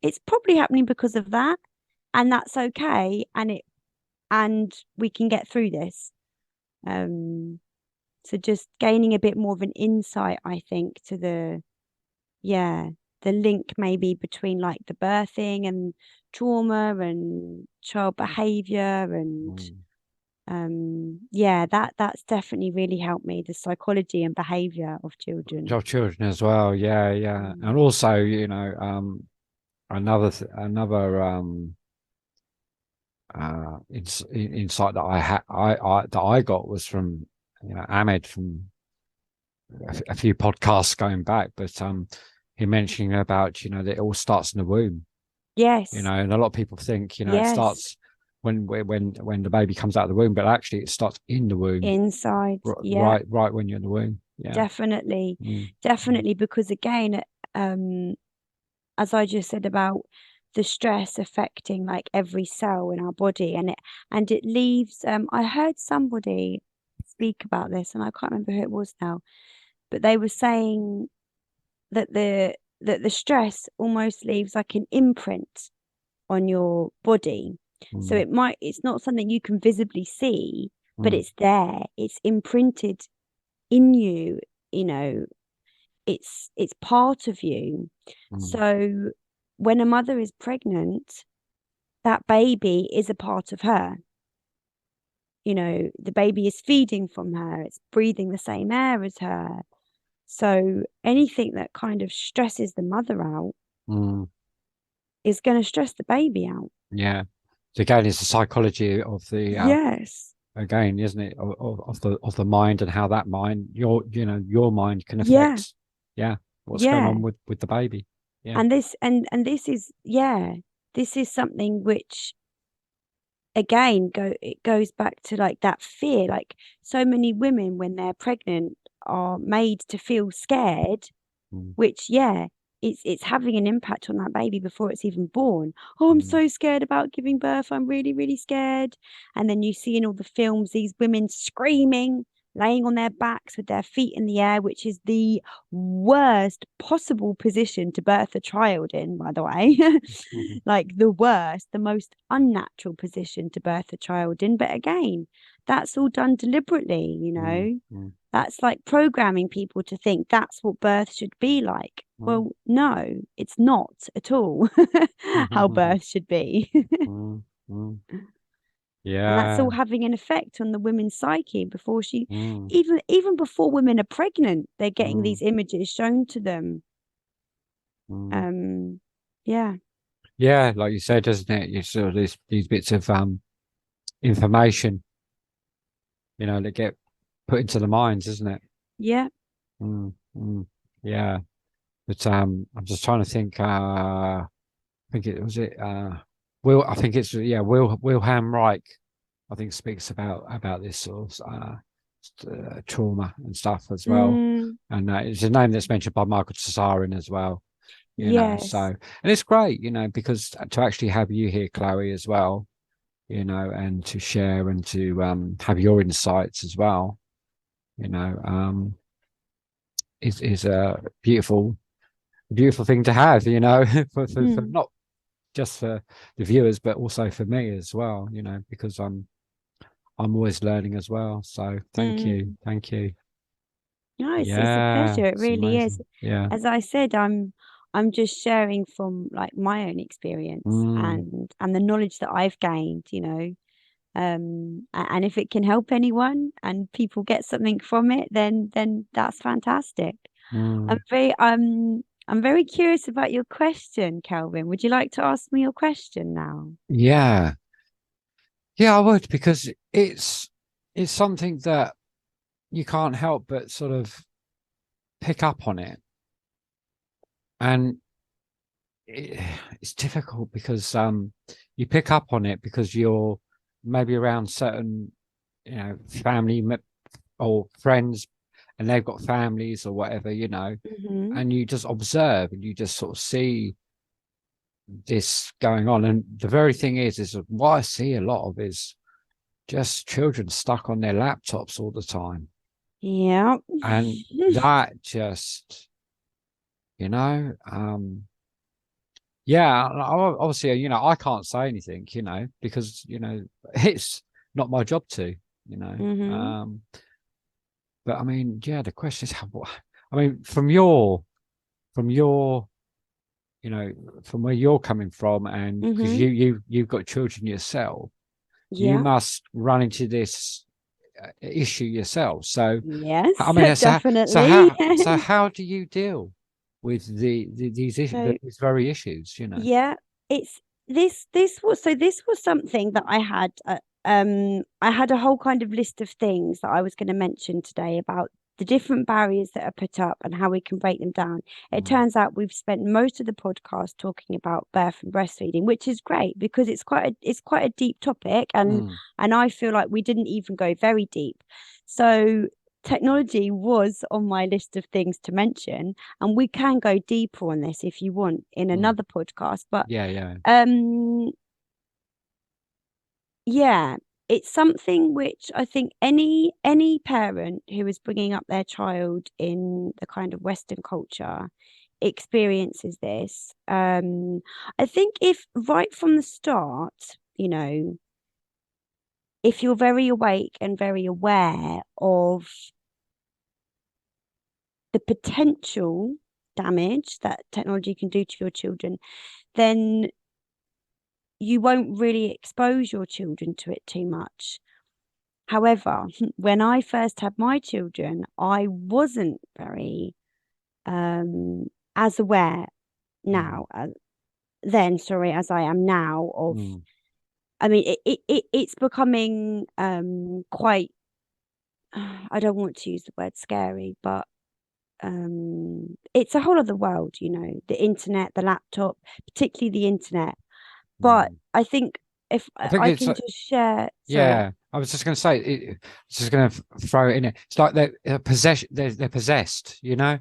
Speaker 2: it's probably happening because of that, and that's okay, and we can get through this. So just gaining a bit more of an insight, I think, to the link maybe between like the birthing and trauma and child behavior, and that's definitely really helped me, the psychology and behavior of children.
Speaker 1: Of children as well, yeah. And also, another insight that I got was from Ahmed, from a few podcasts going back, but he mentioning about that it all starts in the womb.
Speaker 2: Yes.
Speaker 1: And a lot of people think it starts when the baby comes out of the womb, but actually it starts in the womb,
Speaker 2: inside.
Speaker 1: Right when you're in the womb.
Speaker 2: Definitely. Because again, as I just said about the stress affecting like every cell in our body, and it leaves, I heard somebody speak about this, and I can't remember who it was now, but they were saying that the stress almost leaves like an imprint on your body. So it's not something you can visibly see, but it's there, it's imprinted in you, it's part of you. So when a mother is pregnant, that baby is a part of her. The baby is feeding from her, it's breathing the same air as her. So anything that kind of stresses the mother out is going to stress the baby out.
Speaker 1: So again, it's the psychology of the again, isn't it, of the mind, and how that mind, your mind can
Speaker 2: Yeah,
Speaker 1: affect, yeah, what's going
Speaker 2: yeah.
Speaker 1: on with the baby. Yeah.
Speaker 2: And this is, yeah, this is something which, again, it goes back to like that fear. Like, so many women when they're pregnant are made to feel scared,
Speaker 1: Mm,
Speaker 2: which, yeah, it's having an impact on that baby before it's even born. Oh, I'm
Speaker 1: mm,
Speaker 2: so scared about giving birth. I'm really, really scared. And then you see in all the films these women screaming, laying on their backs with their feet in the air, which is the worst possible position to birth a child in, by the way.
Speaker 1: mhm,
Speaker 2: Like the worst, the most unnatural position to birth a child in. But again, that's all done deliberately,
Speaker 1: mm, mm,
Speaker 2: that's like programming people to think that's what birth should be like.
Speaker 1: mm,
Speaker 2: Well, no, it's not at all how
Speaker 1: mhm,
Speaker 2: birth should be.
Speaker 1: mm, mm.
Speaker 2: And that's all
Speaker 1: Yeah.
Speaker 2: having an effect on the women's psyche before
Speaker 1: Mm,
Speaker 2: even before women are pregnant, they're getting
Speaker 1: mm,
Speaker 2: these images shown to them.
Speaker 1: mm.
Speaker 2: Um, yeah,
Speaker 1: Yeah, like you said, doesn't it? You sort of these bits of information, that get put into the minds, isn't it?
Speaker 2: yeah.
Speaker 1: Mm, mm, yeah. But I'm just trying to think. I think it was it. Will I think it's yeah. Wilhelm Reich, I think, speaks about this sort of trauma and stuff as well.
Speaker 2: Mm,
Speaker 1: And it's a name that's mentioned by Michael Tsarin as well. So,
Speaker 2: yes.
Speaker 1: and it's great, because to actually have you here, Chloe, as well, and to share and to have your insights as well, you know, is a beautiful thing to have, for
Speaker 2: Mm,
Speaker 1: not just for the viewers, but also for me as well, because I'm always learning as well. So
Speaker 2: mm.
Speaker 1: thank you.
Speaker 2: No, it's a
Speaker 1: Yeah,
Speaker 2: pleasure. It
Speaker 1: it's
Speaker 2: really is.
Speaker 1: amazing. Yeah.
Speaker 2: As I said, I'm just sharing from like my own experience
Speaker 1: Mm,
Speaker 2: and the knowledge that I've gained. And if it can help anyone and people get something from it, then that's fantastic. I'm
Speaker 1: mm.
Speaker 2: very um I'm very curious about your question, Kelvin. Would you like to ask me your question now?
Speaker 1: Yeah. Yeah, I would, because it's something that you can't help but sort of pick up on it. And it, it's difficult because you pick up on it because you're maybe around certain, family or friends, and they've got families or whatever,
Speaker 2: Hmm.
Speaker 1: and you just observe and you just sort of see this going on. And the very thing is what I see a lot of is just children stuck on their laptops all the time.
Speaker 2: Yeah.
Speaker 1: And that just, you know, yeah, obviously, I can't say anything, because, it's not my job to, you know.
Speaker 2: Hmm.
Speaker 1: But I mean, yeah, the question is, I mean, from your, you know, from where you're coming from, and because
Speaker 2: Hmm.
Speaker 1: you've got children yourself, you
Speaker 2: Yeah.
Speaker 1: must run into this issue yourself. So, I
Speaker 2: Yes,
Speaker 1: mean,
Speaker 2: definitely.
Speaker 1: so how do you deal with these issues,
Speaker 2: So
Speaker 1: these very issues? You know.
Speaker 2: yeah, it's this was something that I had a whole kind of list of things that I was going to mention today about the different barriers that are put up and how we can break them down. It
Speaker 1: Mm,
Speaker 2: turns out we've spent most of the podcast talking about birth and breastfeeding, which is great because it's quite a deep topic,
Speaker 1: mm,
Speaker 2: and I feel like we didn't even go very deep. So technology was on my list of things to mention, and we can go deeper on this if you want in
Speaker 1: mm.
Speaker 2: another podcast. But
Speaker 1: Yeah, yeah.
Speaker 2: um yeah, it's something which I think any parent who is bringing up their child in the kind of Western culture experiences this. I think if right from the start, if you're very awake and very aware of the potential damage that technology can do to your children, then you won't really expose your children to it too much. However, when I first had my children, I wasn't very um, as aware
Speaker 1: Mm,
Speaker 2: now, then, sorry, as I am now of
Speaker 1: mm,
Speaker 2: I mean, it's becoming quite, I don't want to use the word scary, but it's a whole other world, you know, the internet, the laptop, particularly the internet. But I think if
Speaker 1: I think
Speaker 2: I
Speaker 1: it's
Speaker 2: can just share, sorry.
Speaker 1: yeah. I was just going to say, just going to throw it in it. It's like they're possessed. They're possessed. You know,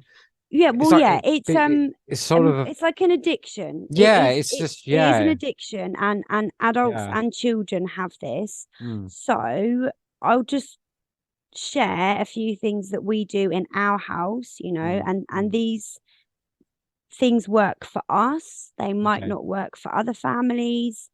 Speaker 2: Yeah,
Speaker 1: it's
Speaker 2: well,
Speaker 1: like
Speaker 2: yeah,
Speaker 1: it's sort of
Speaker 2: it's like an addiction.
Speaker 1: yeah. It's just
Speaker 2: It is an
Speaker 1: yeah,
Speaker 2: addiction, and adults
Speaker 1: yeah.
Speaker 2: and children have this.
Speaker 1: Mm,
Speaker 2: So I'll just share a few things that we do in our house, you know,
Speaker 1: mm,
Speaker 2: and
Speaker 1: mm.
Speaker 2: these things work for us. They might
Speaker 1: Okay.
Speaker 2: not work for other families.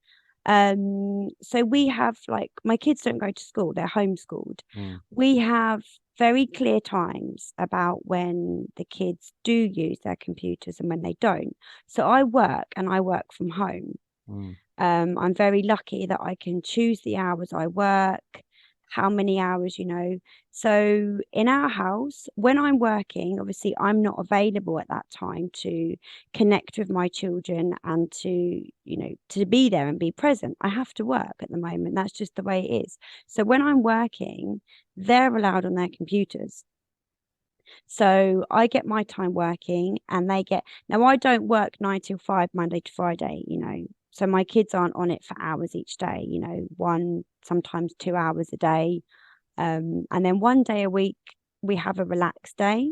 Speaker 2: So we have, like, my kids don't go to school, they're homeschooled.
Speaker 1: Mm,
Speaker 2: We have very clear times about when the kids do use their computers and when they don't. So I work and I work from home.
Speaker 1: mm,
Speaker 2: I'm very lucky that I can choose the hours I work, how many hours, you know. So in our house, when I'm working, obviously I'm not available at that time to connect with my children and to, you know, to be there and be present. I have to work at the moment. That's just the way it is. So when I'm working, they're allowed on their computers. So I get my time working and they get, now I don't work 9 till 5, Monday to Friday, you know. So my kids aren't on it for hours each day, you know, 1, sometimes 2 hours a day. And then one day a week, we have a relaxed day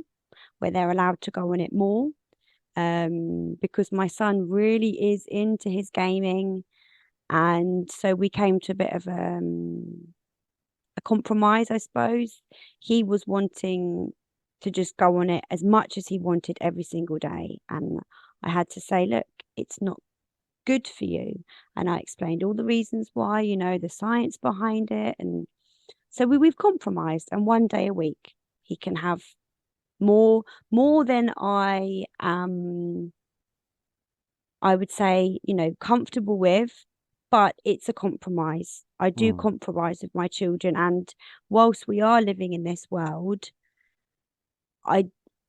Speaker 2: where they're allowed to go on it more. Because my son really is into his gaming. And so we came to a bit of a compromise, I suppose. He was wanting to just go on it as much as he wanted every single day. And I had to say, look, it's not good for you. And I explained all the reasons why, you know, the science behind it. And so we've compromised. And one day a week, he can have more than I would say, you know, comfortable with, but it's a compromise. I do
Speaker 1: mm,
Speaker 2: compromise with my children. And whilst we are living in this world, I,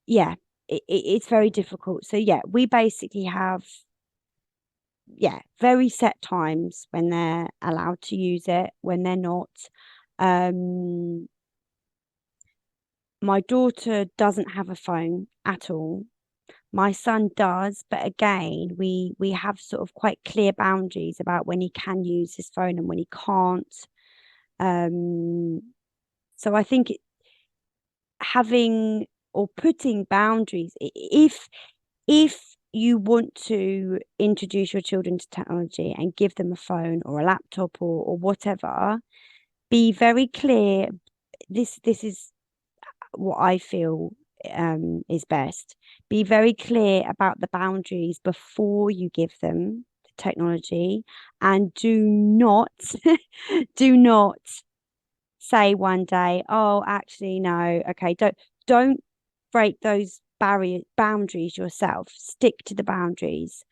Speaker 2: yeah, it's very difficult. So, yeah, we basically have, yeah, very set times when they're allowed to use it, when they're not. Um, my daughter doesn't have a phone at all. My son does, but again, we have sort of quite clear boundaries about when he can use his phone and when he can't. Um, so I think having or putting boundaries, if you want to introduce your children to technology and give them a phone or a laptop or whatever, be very clear. This is what I feel is best. Be very clear about the boundaries before you give them the technology, and do not do not say one day, oh, actually, no, okay, don't break those boundaries yourself. Stick to the boundaries,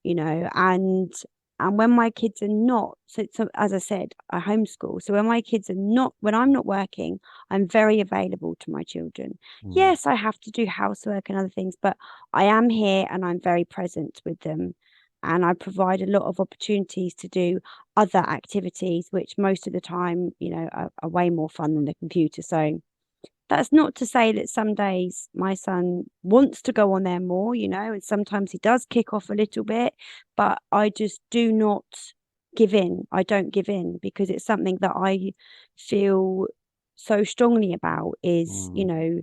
Speaker 2: you know. And when my kids are not, so as I said, I homeschool. So when my kids are not, when I'm not working, I'm very available to my children.
Speaker 1: mm,
Speaker 2: Yes, I have to do housework and other things, but I am here and I'm very present with them. And I provide a lot of opportunities to do other activities, which most of the time, you know, are way more fun than the computer. So that's not to say that some days my son wants to go on there more, you know, and sometimes he does kick off a little bit, but I just do not give in. I don't give in because it's something that I feel so strongly about is, you
Speaker 1: mm,
Speaker 2: know,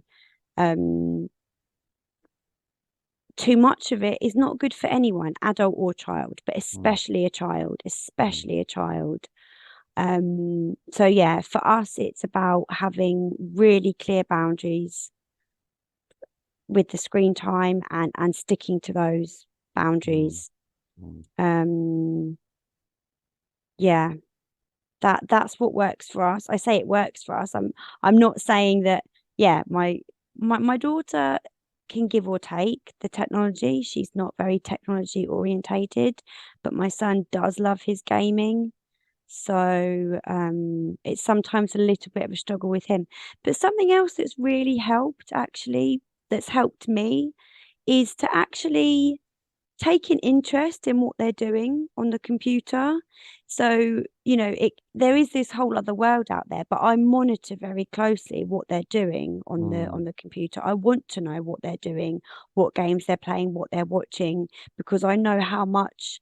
Speaker 2: too much of it is not good for anyone, adult or child, but
Speaker 1: mm,
Speaker 2: especially a child,
Speaker 1: mm,
Speaker 2: especially a child. So yeah, for us, it's about having really clear boundaries with the screen time and sticking to those
Speaker 1: mm,
Speaker 2: boundaries.
Speaker 1: mm,
Speaker 2: Um, yeah, that's what works for us. I say it works for us. I'm not saying that, yeah, my daughter can give or take the technology. She's not very technology orientated, but my son does love his gaming. So it's sometimes a little bit of a struggle with him. But something else that's really helped, actually, that's helped me is to actually taking interest in what they're doing on the computer. So, you know, there is this whole other world out there, but I monitor very closely what they're doing on the computer. I want to know what they're doing, what games they're playing, what they're watching, because I know how much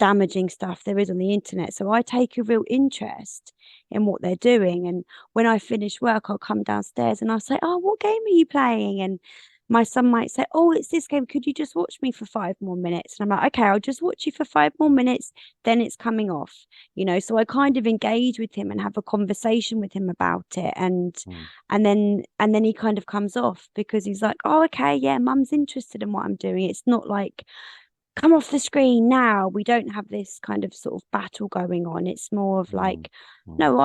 Speaker 2: damaging stuff there is on the internet. So I take a real interest in what they're doing. And when I finish work, I'll come downstairs and I'll say, "Oh, what game are you playing?" And my son might say, "Oh, it's this game. Could you just watch me for 5 more minutes?" And I'm like, "Okay, I'll just watch you for 5 more minutes. Then it's coming off." You know, so I kind of engage with him and have a conversation with him about it. And then he kind of comes off because he's like, "Oh, okay, yeah, mum's interested in what I'm doing." It's not like, "Come off the screen now." We don't have this kind of sort of battle going on. It's more of like, "No,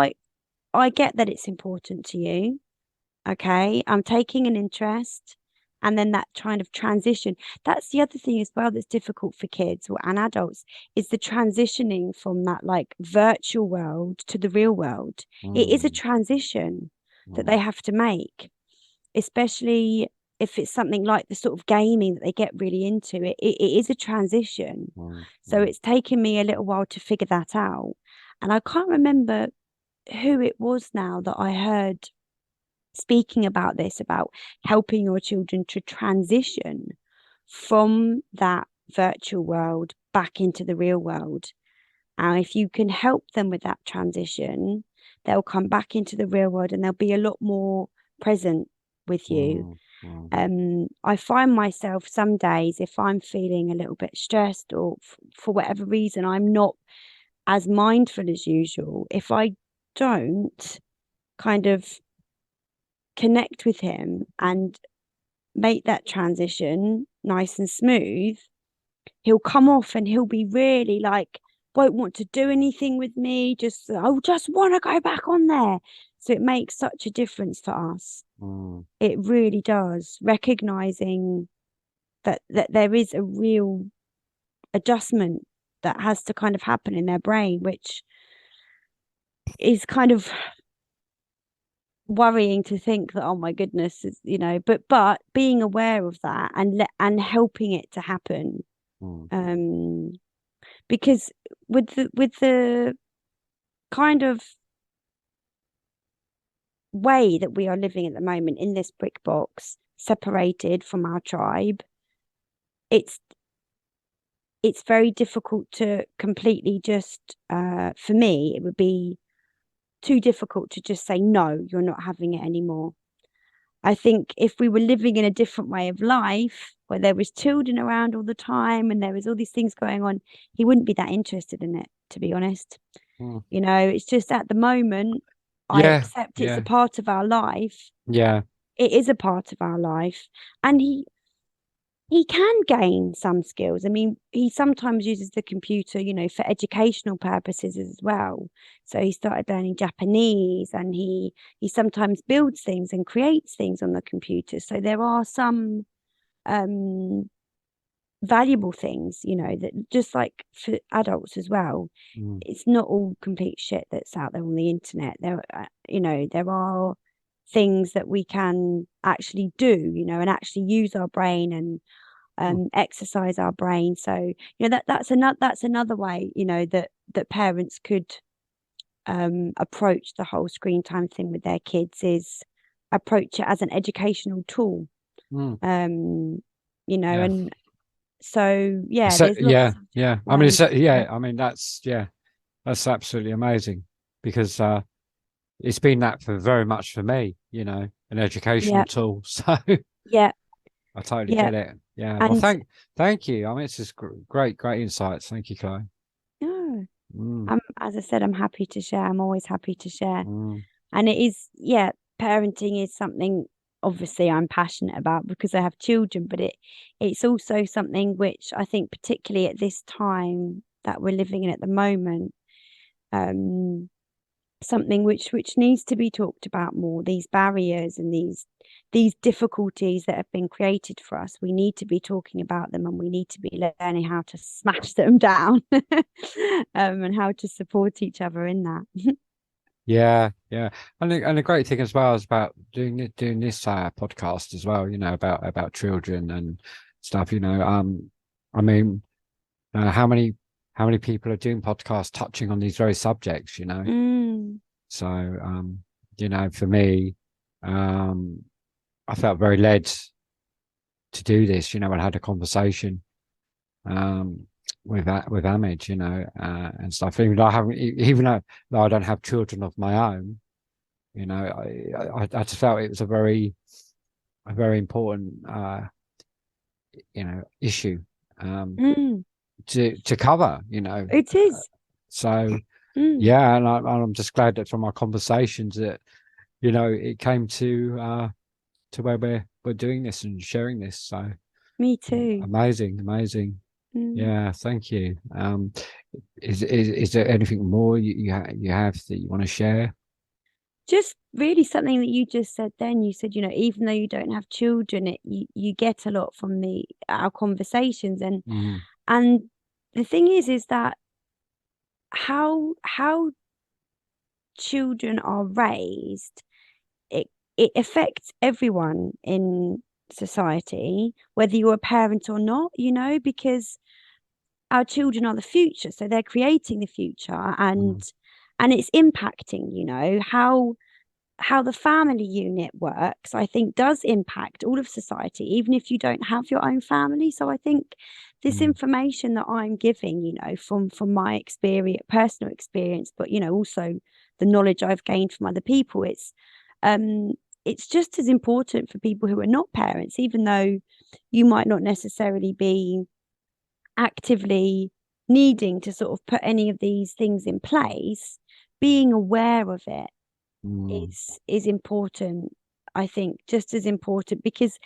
Speaker 2: I get that it's important to you. Okay, I'm taking an interest." And then that kind of transition. That's the other thing as well that's difficult for kids and adults, is the transitioning from that like virtual world to the real world. It is a transition that they have to make, especially if it's something like the sort of gaming that they get really into. It is a transition. So it's taken me a little while to figure that out. And I can't remember who it was now that I heard speaking about this, about helping your children to transition from that virtual world back into the real world. And if you can help them with that transition, they'll come back into the real world and they'll be a lot more present with you. I find myself some days, if I'm feeling a little bit stressed or for whatever reason, I'm not as mindful as usual. If I don't kind of connect with him and make that transition nice and smooth, he'll come off and he'll be really like, won't want to do anything with me. Just, "I just want to go back on there." So it makes such a difference for us. It really does. Recognizing that there is a real adjustment that has to kind of happen in their brain, which is kind of worrying to think that, oh my goodness, is, you know, but being aware of that and helping it to happen. Because with the kind of way that we are living at the moment in this brick box, separated from our tribe, it's very difficult to completely just for me, it would be too difficult to just say, "No, you're not having it anymore." I think if we were living in a different way of life, where there was children around all the time and there was all these things going on, he wouldn't be that interested in it, to be honest. You know, it's just at the moment, I accept it's a part of our life. It is a part of our life. And he can gain some skills. I mean, he sometimes uses the computer, you know, for educational purposes as well. So he started learning Japanese, and he sometimes builds things and creates things on the computer. So there are some valuable things, you know, that just like for adults as well. It's not all complete shit that's out there on the internet. There, you know, there are things that we can actually do, you know, and actually use our brain and exercise our brain. So, you know, that's another way, you know, that parents could approach the whole screen time thing with their kids, is approach it as an educational tool. You know, and so there's lots of
Speaker 1: I mean, I mean, that's absolutely amazing, because it's been that for very much for me, you know, an educational tool. So I totally get it. Yeah.
Speaker 2: And
Speaker 1: well, thank you. I mean, it's just great insights. Thank you, Chloe.
Speaker 2: no, as I said, I'm happy to share. I'm always happy to share. And it is, parenting is something obviously I'm passionate about because I have children, but it's also something which I think, particularly at this time that we're living in at the moment, something which needs to be talked about more. These barriers and these difficulties that have been created for us, we need to be talking about them, and we need to be learning how to smash them down and how to support each other in that.
Speaker 1: And the great thing as well is about doing this podcast as well, you know, about children and stuff. I mean, how many people are doing podcasts touching on these very subjects? So for me, I felt very led to do this. I had a conversation with Amid, and stuff. Even though I don't have children of my own, I just felt it was a very important issue to cover.
Speaker 2: It is.
Speaker 1: So yeah, and I'm just glad that from our conversations that it came to where we're doing this and sharing this. So
Speaker 2: Me too.
Speaker 1: amazing. Yeah, thank you. Is there anything more you have that you want to share?
Speaker 2: Just really something that you just said then. You said, even though you don't have children, you get a lot from our conversations. And the thing is that how children are raised, it affects everyone in society, whether you're a parent or not, because our children are the future, so they're creating the future, and it's impacting, how the family unit works, I think does impact all of society, even if you don't have your own family. So I think this information that I'm giving, from my personal experience, but also the knowledge I've gained from other people, it's just as important for people who are not parents, even though you might not necessarily be actively needing to sort of put any of these things in place. Being aware of it is important, I think, just as important, because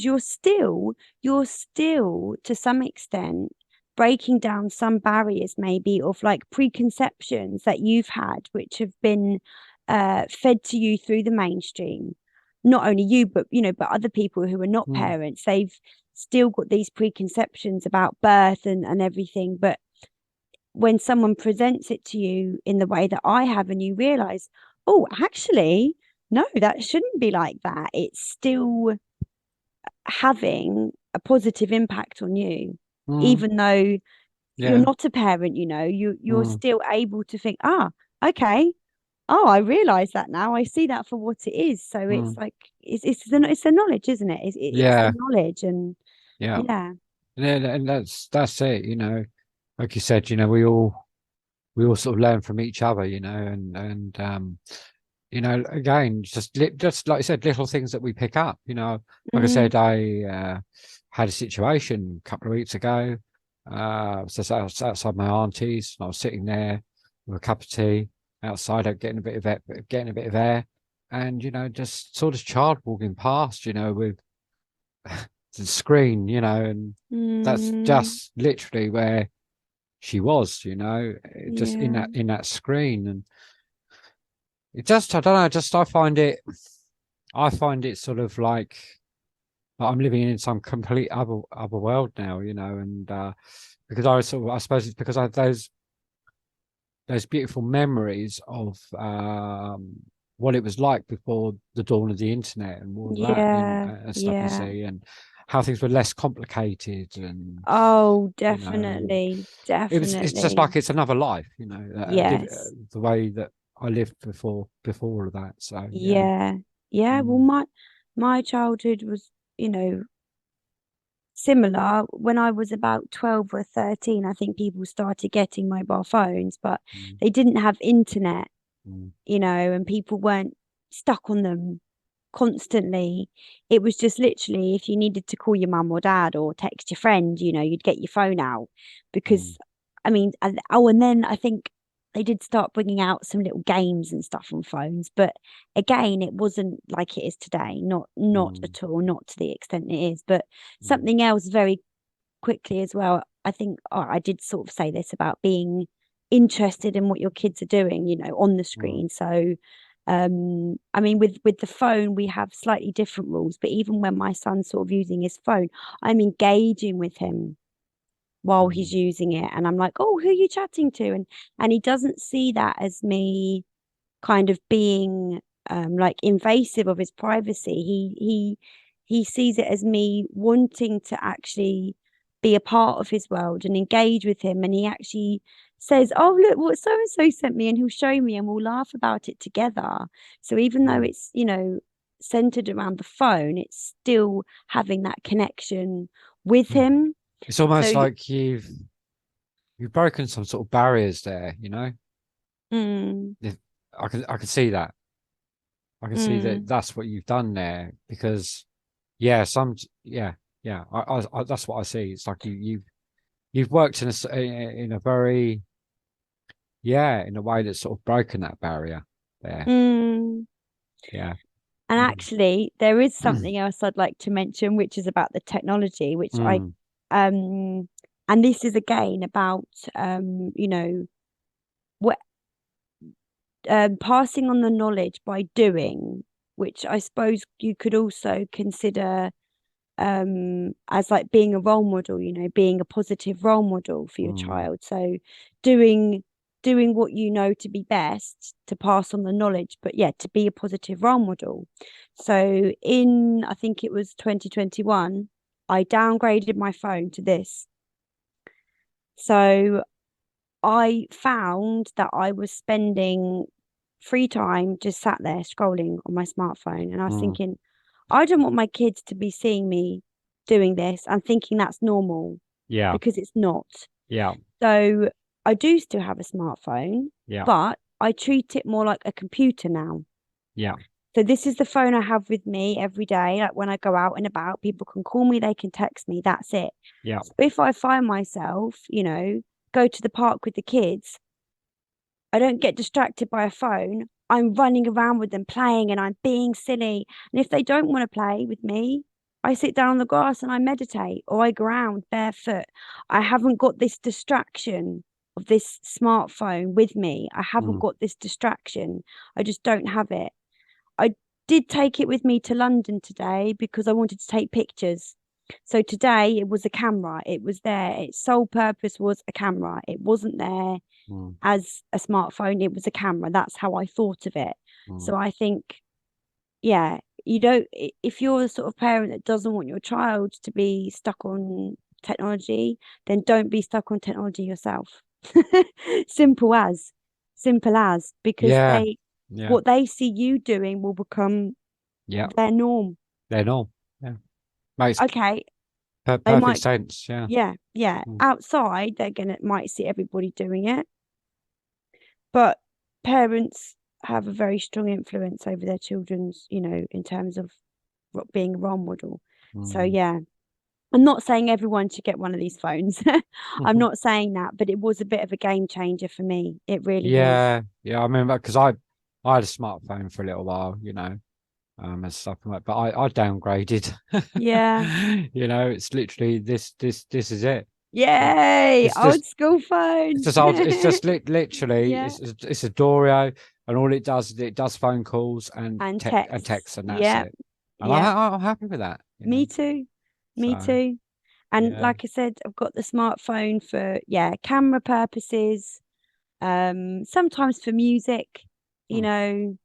Speaker 2: you're still to some extent breaking down some barriers, maybe of like preconceptions that you've had, which have been fed to you through the mainstream. Not only you, but but other people who are not parents, they've still got these preconceptions about birth and everything. But when someone presents it to you in the way that I have, and you realize, oh, actually, no, that shouldn't be like that, it's still having a positive impact on you, even though you're not a parent, you're still able to think, okay, I realize that now, I see that for what it is. So it's like it's the knowledge, isn't it? It's the knowledge. And
Speaker 1: yeah, and that's it. Like you said, we all sort of learn from each other, and again, just like you said, little things that we pick up. Like I said, I had a situation a couple of weeks ago. So I was outside my auntie's, and I was sitting there with a cup of tea outside, getting a bit of air, and just saw this child walking past, with the screen, and that's just literally where she was, just in that screen. And it just, I don't know, I find it sort of like I'm living in some complete other world now, and because I suppose it's because I have those beautiful memories of what it was like before the dawn of the internet and all that and stuff, you see, and how things were less complicated. And
Speaker 2: definitely
Speaker 1: it's just like it's another life,
Speaker 2: yes,
Speaker 1: the way that I lived before all of that. So
Speaker 2: well, my childhood was similar. When I was about 12 or 13, I think people started getting mobile phones, but they didn't have internet, and people weren't stuck on them constantly. It was just literally, if you needed to call your mum or dad or text your friend, you'd get your phone out, because I mean, and then I think they did start bringing out some little games and stuff on phones, but again, it wasn't like it is today, not at all, not to the extent it is. But something else very quickly as well, I think, I did sort of say this about being interested in what your kids are doing, on the screen. So I mean, with the phone, we have slightly different rules, but even when my son's sort of using his phone, I'm engaging with him while he's using it, and I'm like, oh, who are you chatting to? And he doesn't see that as me kind of being like invasive of his privacy. he sees it as me wanting to actually be a part of his world and engage with him. And he actually says, oh, look what so and so sent me, and he'll show me and we'll laugh about it together. So even though it's, you know, centered around the phone, it's still having that connection with him.
Speaker 1: It's almost
Speaker 2: So
Speaker 1: like you've broken some sort of barriers there, you know. I can see that. I can see that that's what you've done there, because yeah, that's what I see. It's like you've worked in a very, in a way that's sort of broken that barrier there. Yeah.
Speaker 2: And actually, there is something else I'd like to mention, which is about the technology, which and this is again about you know, what passing on the knowledge by doing, which I suppose you could also consider as like being a role model, you know, being a positive role model for your child. So doing what you know to be best to pass on the knowledge, but yeah, to be a positive role model. So in, I think it was 2021, I downgraded my phone to this. So I found that I was spending free time just sat there scrolling on my smartphone, and I was thinking, I don't want my kids to be seeing me doing this and thinking that's normal.
Speaker 1: Yeah.
Speaker 2: Because it's not.
Speaker 1: Yeah.
Speaker 2: So I do still have a smartphone,
Speaker 1: Yeah.
Speaker 2: but I treat it more like a computer now.
Speaker 1: Yeah.
Speaker 2: So this is the phone I have with me every day. Like when I go out and about, people can call me, they can text me. That's it.
Speaker 1: Yeah.
Speaker 2: So if I find myself, you know, go to the park with the kids, I don't get distracted by a phone. I'm running around with them playing and I'm being silly. And if they don't want to play with me, I sit down on the grass and I meditate, or I ground barefoot. I haven't got this distraction of this smartphone with me. I haven't got this distraction. I just don't have it. I did take it with me to London today because I wanted to take pictures. So today it was a camera. It was there. Its sole purpose was a camera. It wasn't there as a smartphone. It was a camera. That's how I thought of it. So I think, yeah, you don't, if you're the sort of parent that doesn't want your child to be stuck on technology, then don't be stuck on technology yourself. Simple as, because what they see you doing will become their norm.
Speaker 1: Their norm. Yeah. Makes
Speaker 2: okay.
Speaker 1: perfect sense. Yeah.
Speaker 2: Yeah. Outside, might see everybody doing it, but parents have a very strong influence over their children's, you know, in terms of being a role model. So yeah, I'm not saying everyone should get one of these phones. I'm not saying that, but it was a bit of a game changer for me. It really was.
Speaker 1: Yeah. I remember because I had a smartphone for a little while, you know, and stuff like that. But I downgraded.
Speaker 2: Yeah.
Speaker 1: You know, it's literally this is it.
Speaker 2: Yay!
Speaker 1: It's
Speaker 2: Old
Speaker 1: just
Speaker 2: school phone.
Speaker 1: it's just literally
Speaker 2: Yeah.
Speaker 1: it's a Doreo, and all it does is it does phone calls and
Speaker 2: text.
Speaker 1: text, and that's it. And I'm happy with that.
Speaker 2: Me too. Me too. And like I said, I've got the smartphone for camera purposes, sometimes for music, you know,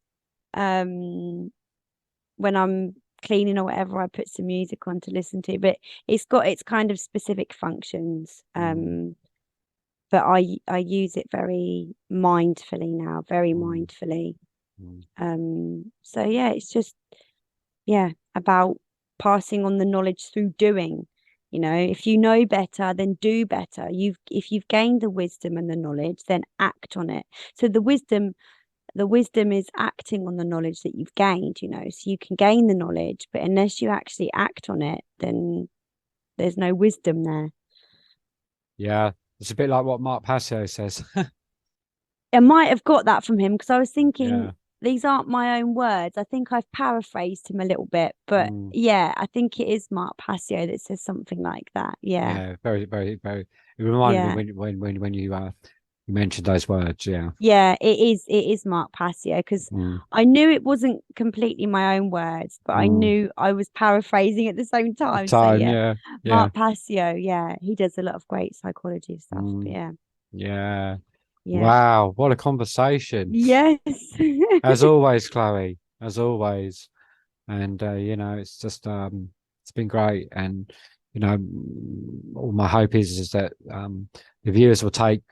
Speaker 2: when I'm cleaning or whatever, I put some music on to listen to, but it's got its kind of specific functions. But I use it very mindfully now, very mindfully. So yeah, it's just about passing on the knowledge through doing. You know, if you know better, then do better. If you've gained the wisdom and the knowledge, then act on it. So the wisdom is acting on the knowledge that you've gained, you know. So you can gain the knowledge, but unless you actually act on it, then there's no wisdom there.
Speaker 1: Yeah, it's a bit like what Mark Passio says.
Speaker 2: I might have got that from him because I was thinking these aren't my own words. I think I've paraphrased him a little bit, but yeah, I think it is Mark Passio that says something like that. Yeah,
Speaker 1: very, very, very. It reminded me when you mentioned those words.
Speaker 2: Yeah, it is Mark Passio, because I knew it wasn't completely my own words, but I knew I was paraphrasing at the same time. So yeah, Mark Passio, he does a lot of great psychology stuff.
Speaker 1: Yeah. Wow, what a conversation.
Speaker 2: Yes.
Speaker 1: As always, Chloe, as always. And you know, it's just it's been great. And you know, all my hope is that the viewers will take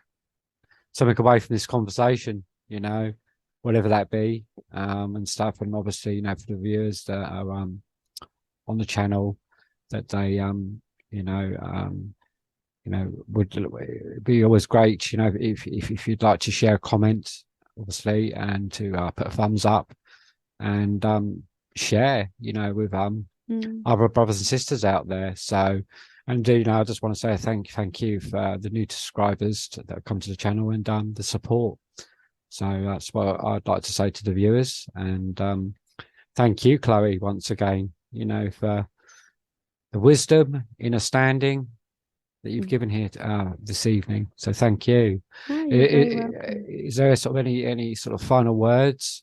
Speaker 1: something away from this conversation, you know, whatever that be, and stuff. And obviously, you know, for the viewers that are on the channel, that they you know, would be always great, you know, if you'd like to share a comment, obviously, and to put a thumbs up and share, you know, with other brothers and sisters out there. So, and you know, I just want to say thank you for the new subscribers that have come to the channel and the support. So that's what I'd like to say to the viewers. And thank you, Chloe, once again, you know, for the wisdom, inner standing that you've given here this evening. So thank you.
Speaker 2: Oh, you're very welcome.
Speaker 1: Is there sort of any sort of final words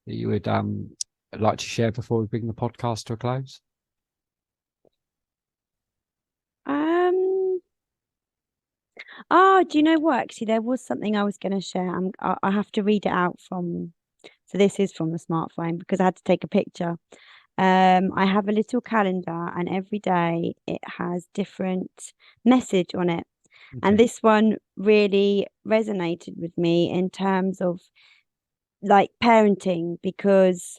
Speaker 1: that you would like to share before we bring the podcast to a close?
Speaker 2: Oh, do you know what? Actually, there was something I was going to share. I have to read it out from. So this is from the smartphone because I had to take a picture. I have a little calendar, and every day it has different message on it.
Speaker 1: Okay.
Speaker 2: And this one really resonated with me in terms of like parenting, because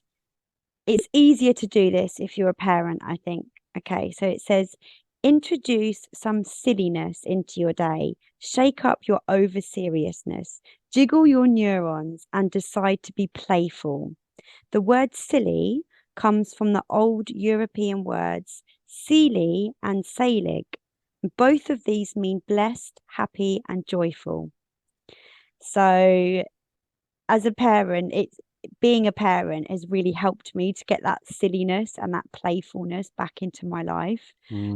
Speaker 2: it's easier to do this if you're a parent, I think. Okay, so it says, introduce some silliness into your day, shake up your over seriousness, jiggle your neurons, and decide to be playful. The word silly comes from the old European words "sili" and "selig." Both of these mean blessed, happy, and joyful. So, as a parent, being a parent has really helped me to get that silliness and that playfulness back into my life.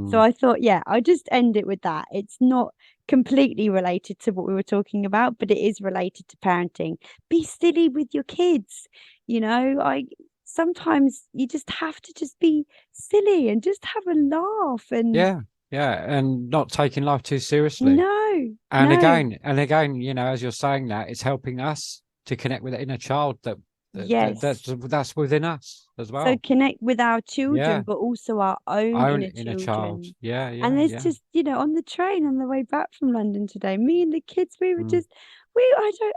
Speaker 2: So I thought, yeah, I'll just end it with that. It's not completely related to what we were talking about, but it is related to parenting. Be silly with your kids. You know, sometimes you just have to just be silly and just have a laugh and
Speaker 1: yeah, and not taking life too seriously.
Speaker 2: no.
Speaker 1: And again, you know, as you're saying that, it's helping us to connect with the inner child
Speaker 2: Yes.
Speaker 1: that's within us as
Speaker 2: So
Speaker 1: well.
Speaker 2: connect with our children,
Speaker 1: Yeah,
Speaker 2: but also our own
Speaker 1: own
Speaker 2: inner
Speaker 1: inner child.
Speaker 2: children.
Speaker 1: Yeah,
Speaker 2: And there's
Speaker 1: yeah.
Speaker 2: just, on the train on the way back from London today, me and the kids, we were
Speaker 1: Mm,
Speaker 2: just,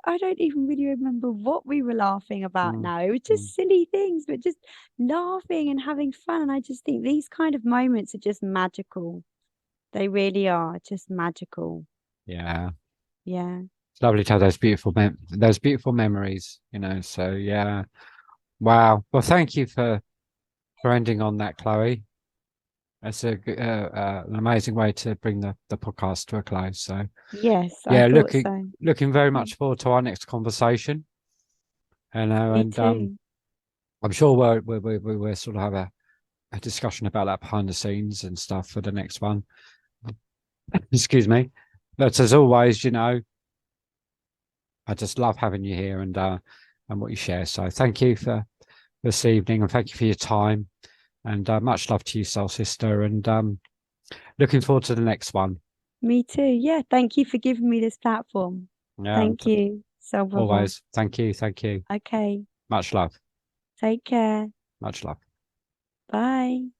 Speaker 2: I don't even really remember what we were laughing about
Speaker 1: mm,
Speaker 2: now. It was
Speaker 1: mm.
Speaker 2: just silly things, but just laughing and having fun. And I just think these kind of moments are just magical. They really are just magical.
Speaker 1: Yeah.
Speaker 2: Yeah.
Speaker 1: It's lovely to have those beautiful memories, you know. So yeah. Wow. Well, thank you for ending on that, Chloe. That's an amazing way to bring the podcast to a close. So
Speaker 2: Yes, I
Speaker 1: yeah,
Speaker 2: thought so.
Speaker 1: looking very
Speaker 2: Yeah.
Speaker 1: much forward to our next conversation. You know,
Speaker 2: Me
Speaker 1: and
Speaker 2: too.
Speaker 1: I'm sure we'll sort of have a discussion about that behind the scenes and stuff for the next one. Excuse me. But as always, you know, I just love having you here and what you share. So thank you for this evening and thank you for your time. And much love to you, soul sister. And looking forward to the next one.
Speaker 2: Me too. Yeah. Thank you for giving me this platform.
Speaker 1: Yeah,
Speaker 2: Thank you. So, Baba.
Speaker 1: always. Thank you. Thank you.
Speaker 2: Okay.
Speaker 1: Much love.
Speaker 2: Take care.
Speaker 1: Much love.
Speaker 2: Bye.